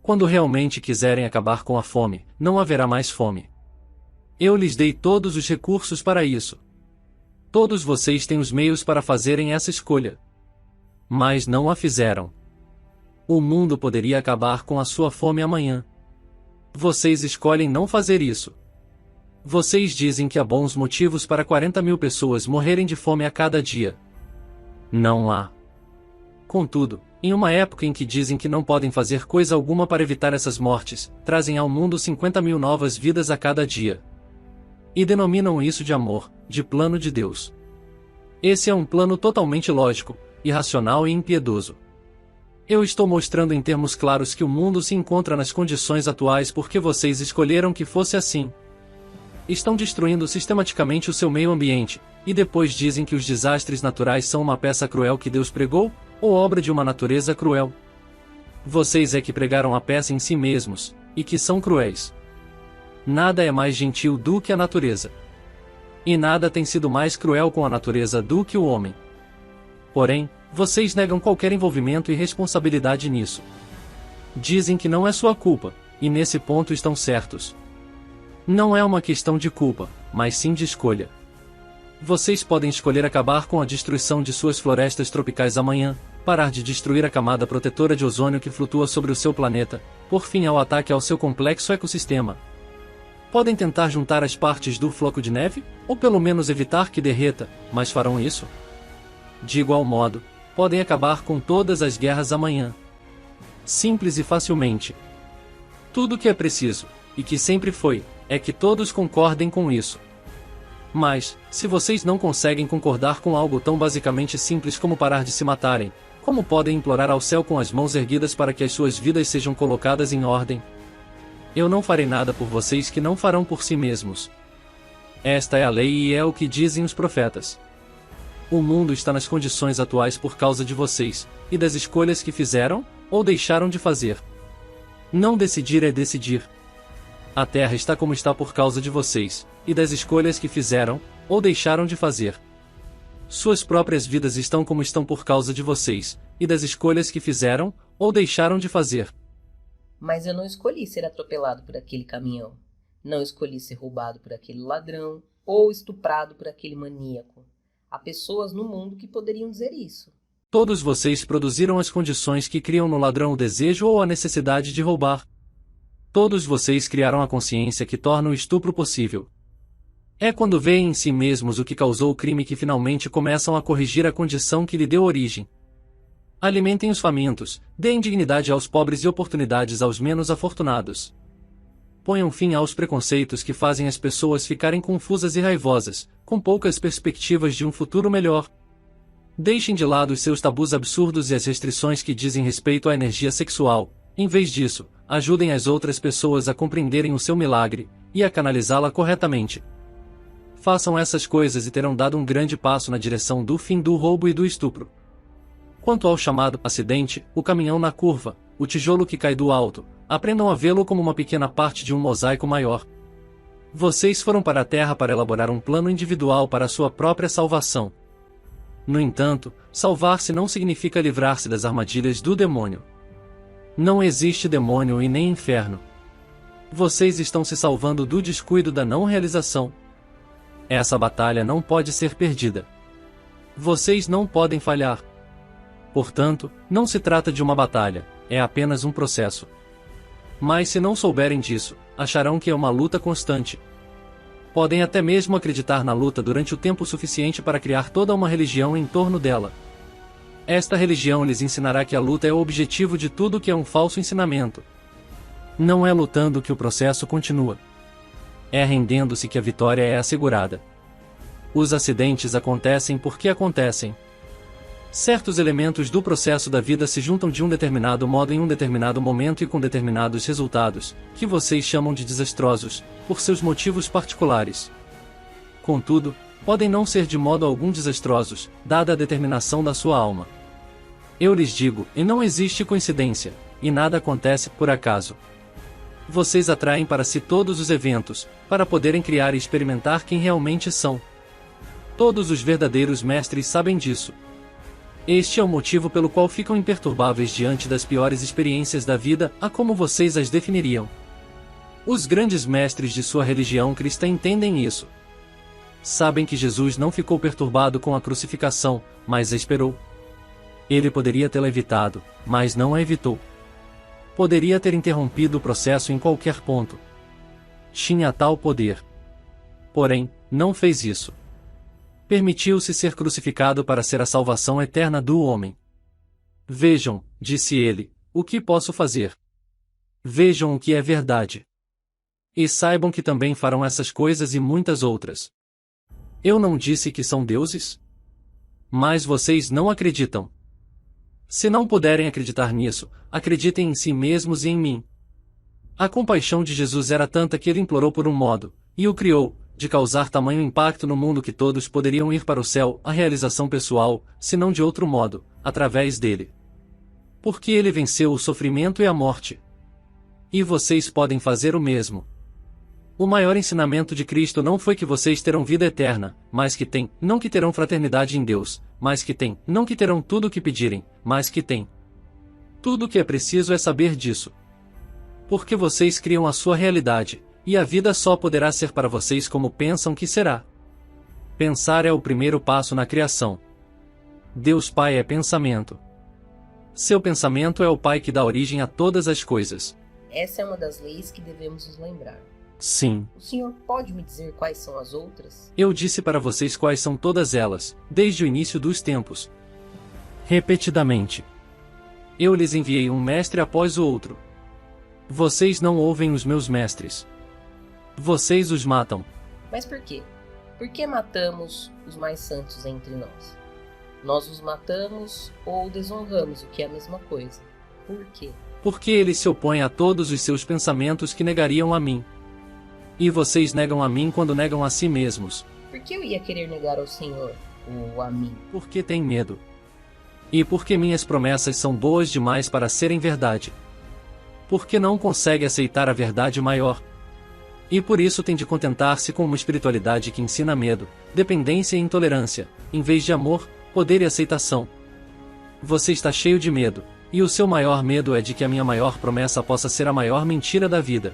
Quando realmente quiserem acabar com a fome, não haverá mais fome. Eu lhes dei todos os recursos para isso. Todos vocês têm os meios para fazerem essa escolha. Mas não a fizeram. O mundo poderia acabar com a sua fome amanhã. Vocês escolhem não fazer isso. Vocês dizem que há bons motivos para 40.000 pessoas morrerem de fome a cada dia. Não há. Contudo, em uma época em que dizem que não podem fazer coisa alguma para evitar essas mortes, trazem ao mundo 50.000 novas vidas a cada dia. E denominam isso de amor, de plano de Deus. Esse é um plano totalmente lógico, irracional e impiedoso. Eu estou mostrando em termos claros que o mundo se encontra nas condições atuais porque vocês escolheram que fosse assim. Estão destruindo sistematicamente o seu meio ambiente, e depois dizem que os desastres naturais são uma peça cruel que Deus pregou, ou obra de uma natureza cruel. Vocês é que pregaram a peça em si mesmos, e que são cruéis. Nada é mais gentil do que a natureza. E nada tem sido mais cruel com a natureza do que o homem. Porém, vocês negam qualquer envolvimento e responsabilidade nisso. Dizem que não é sua culpa, e nesse ponto estão certos. Não é uma questão de culpa, mas sim de escolha. Vocês podem escolher acabar com a destruição de suas florestas tropicais amanhã, parar de destruir a camada protetora de ozônio que flutua sobre o seu planeta, por fim ao ataque ao seu complexo ecossistema. Podem tentar juntar as partes do floco de neve, ou pelo menos evitar que derreta, mas farão isso? De igual modo, podem acabar com todas as guerras amanhã. Simples e facilmente. Tudo o que é preciso, e que sempre foi, é que todos concordem com isso. Mas, se vocês não conseguem concordar com algo tão basicamente simples como parar de se matarem, como podem implorar ao céu com as mãos erguidas para que as suas vidas sejam colocadas em ordem? Eu não farei nada por vocês que não farão por si mesmos. Esta é a lei e é o que dizem os profetas. O mundo está nas condições atuais por causa de vocês, e das escolhas que fizeram, ou deixaram de fazer. Não decidir é decidir. A Terra está como está por causa de vocês, e das escolhas que fizeram, ou deixaram de fazer. Suas próprias vidas estão como estão por causa de vocês, e das escolhas que fizeram, ou deixaram de fazer. Mas eu não escolhi ser atropelado por aquele caminhão. Não escolhi ser roubado por aquele ladrão, ou estuprado por aquele maníaco. Há pessoas no mundo que poderiam dizer isso. Todos vocês produziram as condições que criam no ladrão o desejo ou a necessidade de roubar. Todos vocês criaram a consciência que torna o estupro possível. É quando veem em si mesmos o que causou o crime que finalmente começam a corrigir a condição que lhe deu origem. Alimentem os famintos, deem dignidade aos pobres e oportunidades aos menos afortunados. Ponham fim aos preconceitos que fazem as pessoas ficarem confusas e raivosas, com poucas perspectivas de um futuro melhor. Deixem de lado os seus tabus absurdos e as restrições que dizem respeito à energia sexual. Em vez disso, ajudem as outras pessoas a compreenderem o seu milagre, e a canalizá-la corretamente. Façam essas coisas e terão dado um grande passo na direção do fim do roubo e do estupro. Quanto ao chamado acidente, o caminhão na curva, o tijolo que cai do alto, aprendam a vê-lo como uma pequena parte de um mosaico maior. Vocês foram para a Terra para elaborar um plano individual para a sua própria salvação. No entanto, salvar-se não significa livrar-se das armadilhas do demônio. Não existe demônio e nem inferno. Vocês estão se salvando do descuido da não realização. Essa batalha não pode ser perdida. Vocês não podem falhar. Portanto, não se trata de uma batalha, é apenas um processo. Mas se não souberem disso, acharão que é uma luta constante. Podem até mesmo acreditar na luta durante o tempo suficiente para criar toda uma religião em torno dela. Esta religião lhes ensinará que a luta é o objetivo de tudo que é um falso ensinamento. Não é lutando que o processo continua. É rendendo-se que a vitória é assegurada. Os acidentes acontecem porque acontecem. Certos elementos do processo da vida se juntam de um determinado modo em um determinado momento e com determinados resultados, que vocês chamam de desastrosos, por seus motivos particulares. Contudo, podem não ser de modo algum desastrosos, dada a determinação da sua alma. Eu lhes digo, e não existe coincidência, e nada acontece por acaso. Vocês atraem para si todos os eventos, para poderem criar e experimentar quem realmente são. Todos os verdadeiros mestres sabem disso. Este é o motivo pelo qual ficam imperturbáveis diante das piores experiências da vida, a como vocês as definiriam. Os grandes mestres de sua religião cristã entendem isso. Sabem que Jesus não ficou perturbado com a crucificação, mas a esperou. Ele poderia tê-la evitado, mas não a evitou. Poderia ter interrompido o processo em qualquer ponto. Tinha tal poder. Porém, não fez isso. Permitiu-se ser crucificado para ser a salvação eterna do homem. Vejam, disse ele, o que posso fazer. Vejam o que é verdade. E saibam que também farão essas coisas e muitas outras. Eu não disse que são deuses? Mas vocês não acreditam. Se não puderem acreditar nisso, acreditem em si mesmos e em mim. A compaixão de Jesus era tanta que ele implorou por um modo, e o criou, de causar tamanho impacto no mundo que todos poderiam ir para o céu, a realização pessoal, se não de outro modo, através dele. Porque ele venceu o sofrimento e a morte. E vocês podem fazer o mesmo. O maior ensinamento de Cristo não foi que vocês terão vida eterna, mas que têm, não que terão fraternidade em Deus, mas que têm, não que terão tudo o que pedirem, mas que têm. Tudo o que é preciso é saber disso. Porque vocês criam a sua realidade, e a vida só poderá ser para vocês como pensam que será. Pensar é o primeiro passo na criação. Deus Pai é pensamento. Seu pensamento é o Pai que dá origem a todas as coisas. Essa é uma das leis que devemos nos lembrar. Sim. O senhor pode me dizer quais são as outras? Eu disse para vocês quais são todas elas, desde o início dos tempos. Repetidamente. Eu lhes enviei um mestre após o outro. Vocês não ouvem os meus mestres. Vocês os matam. Mas por quê? Por que matamos os mais santos entre nós? Nós os matamos ou desonramos, o que é a mesma coisa. Por quê? Porque eles se opõem a todos os seus pensamentos que negariam a mim. E vocês negam a mim quando negam a si mesmos. Por que eu ia querer negar ao Senhor ou a mim? Porque têm medo. E porque minhas promessas são boas demais para serem verdade. Porque não consegue aceitar a verdade maior. E por isso tem de contentar-se com uma espiritualidade que ensina medo, dependência e intolerância, em vez de amor, poder e aceitação. Você está cheio de medo, e o seu maior medo é de que a minha maior promessa possa ser a maior mentira da vida.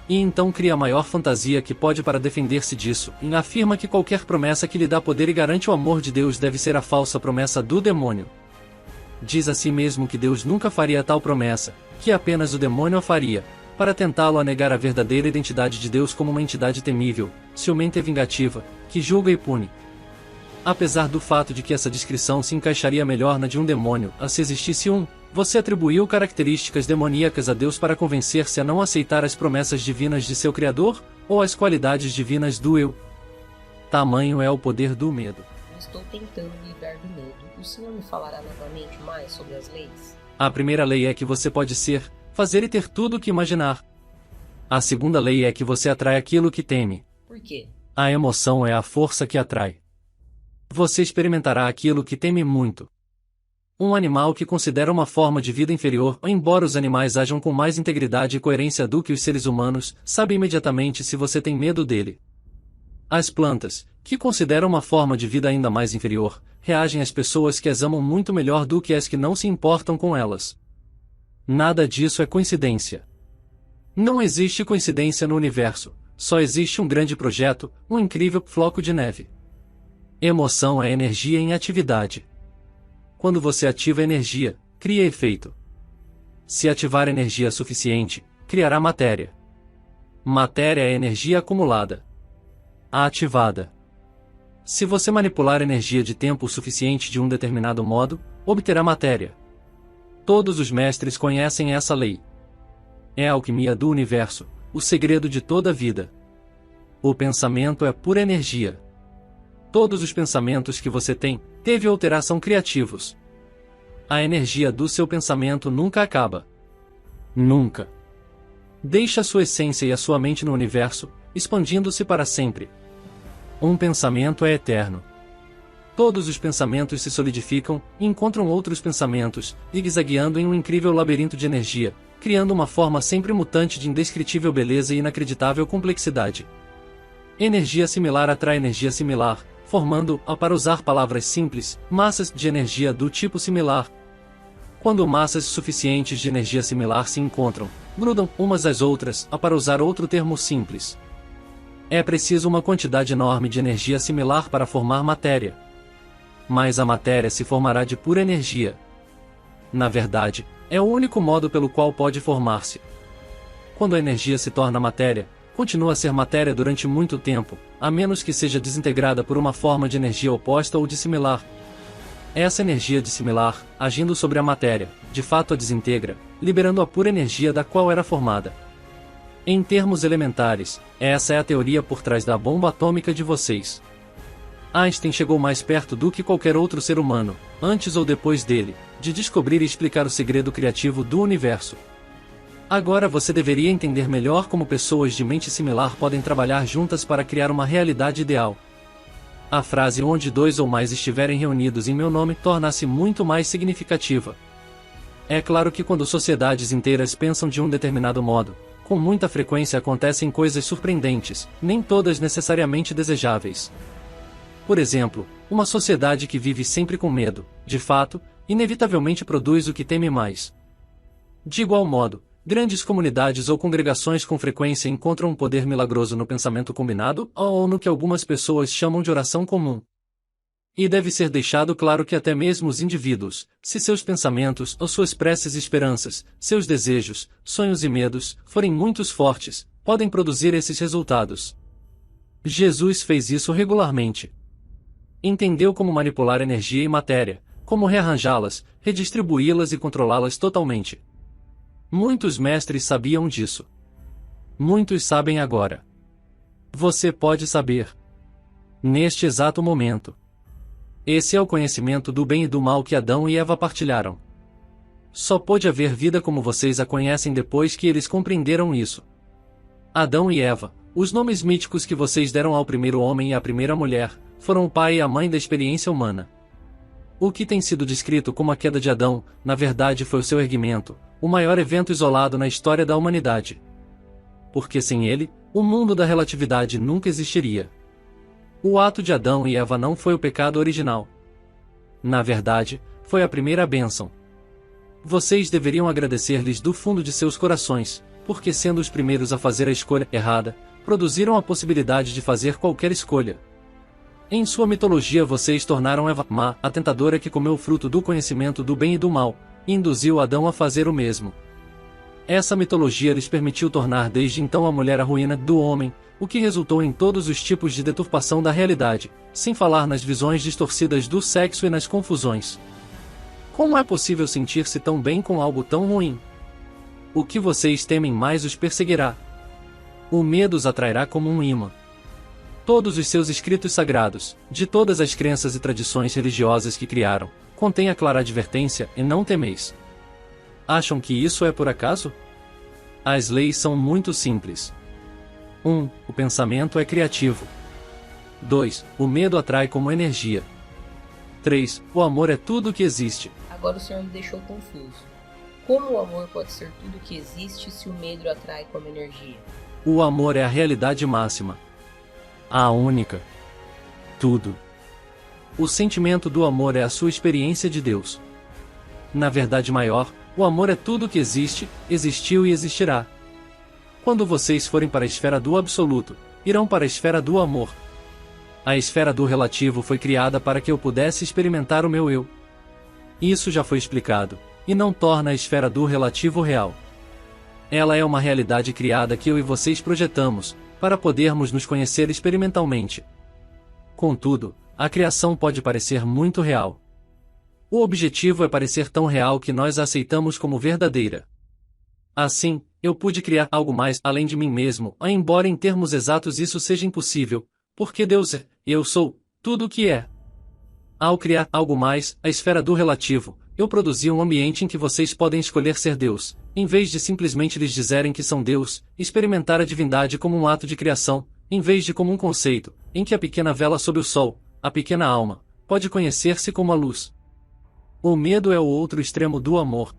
E então cria a maior fantasia que pode para defender-se disso, e afirma que qualquer promessa que lhe dá poder e garante o amor de Deus deve ser a falsa promessa do demônio. Diz a si mesmo que Deus nunca faria tal promessa, que apenas o demônio a faria, para tentá-lo a negar a verdadeira identidade de Deus como uma entidade temível, ciumenta e vingativa, que julga e pune. Apesar do fato de que essa descrição se encaixaria melhor na de um demônio, a se existisse um, você atribuiu características demoníacas a Deus para convencer-se a não aceitar as promessas divinas de seu Criador, ou as qualidades divinas do Eu. Tamanho é o poder do medo. Eu estou tentando me livrar do medo. O senhor me falará novamente mais sobre as leis? A primeira lei é que você pode ser, fazer e ter tudo o que imaginar. A segunda lei é que você atrai aquilo que teme. Por quê? A emoção é a força que atrai. Você experimentará aquilo que teme muito. Um animal que considera uma forma de vida inferior, embora os animais ajam com mais integridade e coerência do que os seres humanos, sabe imediatamente se você tem medo dele. As plantas, que consideram uma forma de vida ainda mais inferior, reagem às pessoas que as amam muito melhor do que as que não se importam com elas. Nada disso é coincidência. Não existe coincidência no universo, só existe um grande projeto, um incrível floco de neve. Emoção é energia em atividade. Quando você ativa energia, cria efeito. Se ativar energia suficiente, criará matéria. Matéria é energia acumulada. Ativada. Se você manipular energia de tempo suficiente de um determinado modo, obterá matéria. Todos os mestres conhecem essa lei. É a alquimia do universo, o segredo de toda a vida. O pensamento é pura energia. Todos os pensamentos que você tem, teve ou terá são criativos. A energia do seu pensamento nunca acaba. Nunca. Deixe a sua essência e a sua mente no universo, expandindo-se para sempre. Um pensamento é eterno. Todos os pensamentos se solidificam, e encontram outros pensamentos, zigue-zagueando em um incrível labirinto de energia, criando uma forma sempre mutante de indescritível beleza e inacreditável complexidade. Energia similar atrai energia similar, formando, para usar palavras simples, massas de energia do tipo similar. Quando massas suficientes de energia similar se encontram, grudam umas às outras, para usar outro termo simples. É preciso uma quantidade enorme de energia similar para formar matéria. Mas a matéria se formará de pura energia. Na verdade, é o único modo pelo qual pode formar-se. Quando a energia se torna matéria, continua a ser matéria durante muito tempo, a menos que seja desintegrada por uma forma de energia oposta ou dissimilar. Essa energia dissimilar, agindo sobre a matéria, de fato a desintegra, liberando a pura energia da qual era formada. Em termos elementares, essa é a teoria por trás da bomba atômica de vocês. Einstein chegou mais perto do que qualquer outro ser humano, antes ou depois dele, de descobrir e explicar o segredo criativo do universo. Agora você deveria entender melhor como pessoas de mente similar podem trabalhar juntas para criar uma realidade ideal. A frase "onde dois ou mais estiverem reunidos em meu nome" torna-se muito mais significativa. É claro que quando sociedades inteiras pensam de um determinado modo, com muita frequência acontecem coisas surpreendentes, nem todas necessariamente desejáveis. Por exemplo, uma sociedade que vive sempre com medo, de fato, inevitavelmente produz o que teme mais. De igual modo, grandes comunidades ou congregações com frequência encontram um poder milagroso no pensamento combinado ou no que algumas pessoas chamam de oração comum. E deve ser deixado claro que até mesmo os indivíduos, se seus pensamentos ou suas preces e esperanças, seus desejos, sonhos e medos, forem muito fortes, podem produzir esses resultados. Jesus fez isso regularmente. Entendeu como manipular energia e matéria, como rearranjá-las, redistribuí-las e controlá-las totalmente. Muitos mestres sabiam disso. Muitos sabem agora. Você pode saber. Neste exato momento. Esse é o conhecimento do bem e do mal que Adão e Eva partilharam. Só pôde haver vida como vocês a conhecem depois que eles compreenderam isso. Adão e Eva, os nomes míticos que vocês deram ao primeiro homem e à primeira mulher, foram o pai e a mãe da experiência humana. O que tem sido descrito como a queda de Adão, na verdade foi o seu erguimento, o maior evento isolado na história da humanidade. Porque sem ele, o mundo da relatividade nunca existiria. O ato de Adão e Eva não foi o pecado original. Na verdade, foi a primeira bênção. Vocês deveriam agradecer-lhes do fundo de seus corações, porque sendo os primeiros a fazer a escolha errada, produziram a possibilidade de fazer qualquer escolha. Em sua mitologia vocês tornaram Eva má, a tentadora que comeu o fruto do conhecimento do bem e do mal, e induziu Adão a fazer o mesmo. Essa mitologia lhes permitiu tornar desde então a mulher a ruína do homem, o que resultou em todos os tipos de deturpação da realidade, sem falar nas visões distorcidas do sexo e nas confusões. Como é possível sentir-se tão bem com algo tão ruim? O que vocês temem mais os perseguirá. O medo os atrairá como um imã. Todos os seus escritos sagrados, de todas as crenças e tradições religiosas que criaram, contêm a clara advertência e não temeis. Acham que isso é por acaso? As leis são muito simples. 1. O pensamento é criativo. 2. O medo atrai como energia. 3. O amor é tudo o que existe. Agora o senhor me deixou confuso. Como o amor pode ser tudo o que existe se o medo atrai como energia? O amor é a realidade máxima. A única. Tudo. O sentimento do amor é a sua experiência de Deus. Na verdade maior, o amor é tudo o que existe, existiu e existirá. Quando vocês forem para a esfera do absoluto, irão para a esfera do amor. A esfera do relativo foi criada para que eu pudesse experimentar o meu eu. Isso já foi explicado, e não torna a esfera do relativo real. Ela é uma realidade criada que eu e vocês projetamos, para podermos nos conhecer experimentalmente. Contudo, a criação pode parecer muito real. O objetivo é parecer tão real que nós a aceitamos como verdadeira. Assim, eu pude criar algo mais além de mim mesmo, embora em termos exatos isso seja impossível, porque Deus é, eu sou, tudo o que é. Ao criar algo mais, a esfera do relativo, eu produzi um ambiente em que vocês podem escolher ser Deus, em vez de simplesmente lhes dizerem que são Deus, experimentar a divindade como um ato de criação, em vez de como um conceito, em que a pequena vela sob o sol, a pequena alma, pode conhecer-se como a luz. O medo é o outro extremo do amor.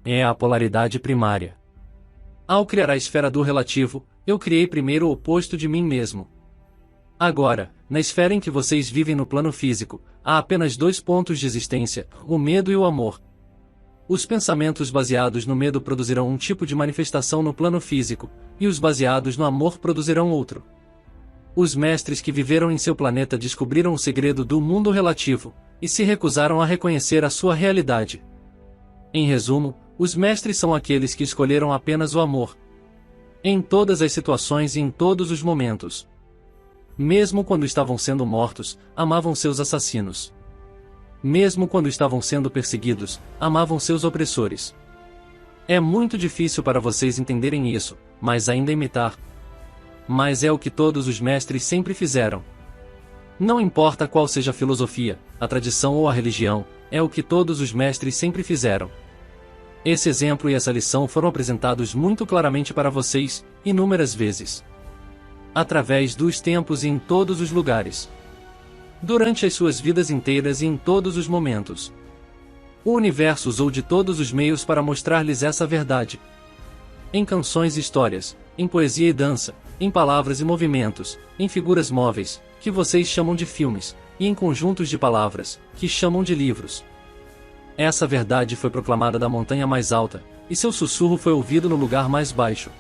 É a polaridade primária. Ao criar a esfera do relativo, eu criei primeiro o oposto de mim mesmo. Agora, na esfera em que vocês vivem no plano físico, há apenas 2 pontos de existência, o medo e o amor. Os pensamentos baseados no medo produzirão um tipo de manifestação no plano físico, e os baseados no amor produzirão outro. Os mestres que viveram em seu planeta descobriram o segredo do mundo relativo, e se recusaram a reconhecer a sua realidade. Em resumo, os mestres são aqueles que escolheram apenas o amor. Em todas as situações e em todos os momentos. Mesmo quando estavam sendo mortos, amavam seus assassinos. Mesmo quando estavam sendo perseguidos, amavam seus opressores. É muito difícil para vocês entenderem isso, mas ainda imitar. Mas é o que todos os mestres sempre fizeram. Não importa qual seja a filosofia, a tradição ou a religião, é o que todos os mestres sempre fizeram. Esse exemplo e essa lição foram apresentados muito claramente para vocês, inúmeras vezes. Através dos tempos e em todos os lugares. Durante as suas vidas inteiras e em todos os momentos. O universo usou de todos os meios para mostrar-lhes essa verdade. Em canções e histórias, em poesia e dança, em palavras e movimentos, em figuras móveis, que vocês chamam de filmes, e em conjuntos de palavras, que chamam de livros. Essa verdade foi proclamada da montanha mais alta, e seu sussurro foi ouvido no lugar mais baixo.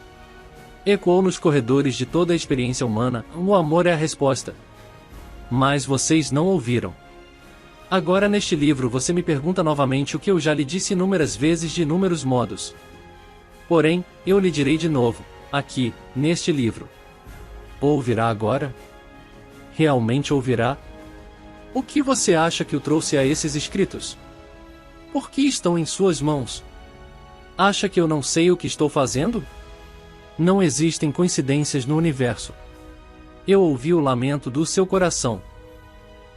Ecoou nos corredores de toda a experiência humana, o amor é a resposta. Mas vocês não ouviram. Agora neste livro você me pergunta novamente o que eu já lhe disse inúmeras vezes de inúmeros modos. Porém, eu lhe direi de novo, aqui, neste livro. Ouvirá agora? Realmente ouvirá? O que você acha que o trouxe a esses escritos? Por que estão em suas mãos? Acha que eu não sei o que estou fazendo? Não existem coincidências no universo. Eu ouvi o lamento do seu coração.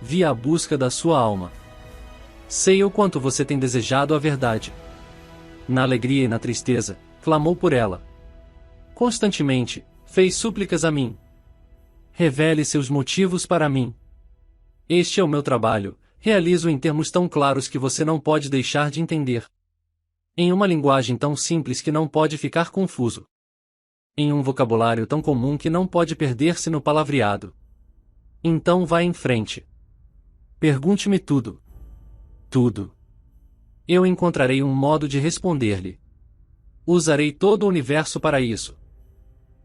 Vi a busca da sua alma. Sei o quanto você tem desejado a verdade. Na alegria e na tristeza, clamou por ela. Constantemente, fez súplicas a mim. Revele seus motivos para mim. Este é o meu trabalho, realizo em termos tão claros que você não pode deixar de entender. Em uma linguagem tão simples que não pode ficar confuso. Em um vocabulário tão comum que não pode perder-se no palavreado. Então vá em frente. Pergunte-me tudo. Tudo. Eu encontrarei um modo de responder-lhe. Usarei todo o universo para isso.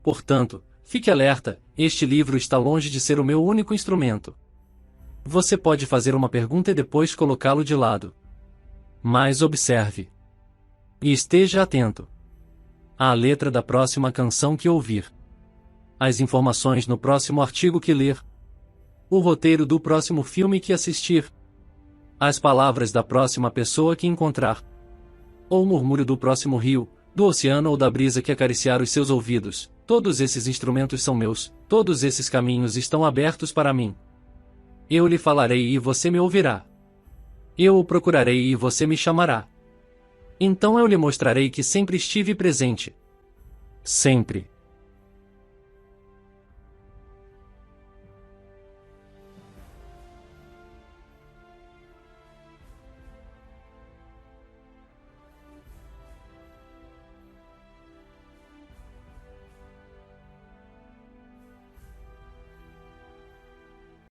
Portanto, fique alerta, este livro está longe de ser o meu único instrumento. Você pode fazer uma pergunta e depois colocá-lo de lado. Mas observe. E esteja atento. À letra da próxima canção que ouvir. As informações no próximo artigo que ler. O roteiro do próximo filme que assistir. As palavras da próxima pessoa que encontrar. Ou o murmúrio do próximo rio, do oceano ou da brisa que acariciar os seus ouvidos. Todos esses instrumentos são meus, todos esses caminhos estão abertos para mim. Eu lhe falarei e você me ouvirá. Eu o procurarei e você me chamará. Então eu lhe mostrarei que sempre estive presente. Sempre.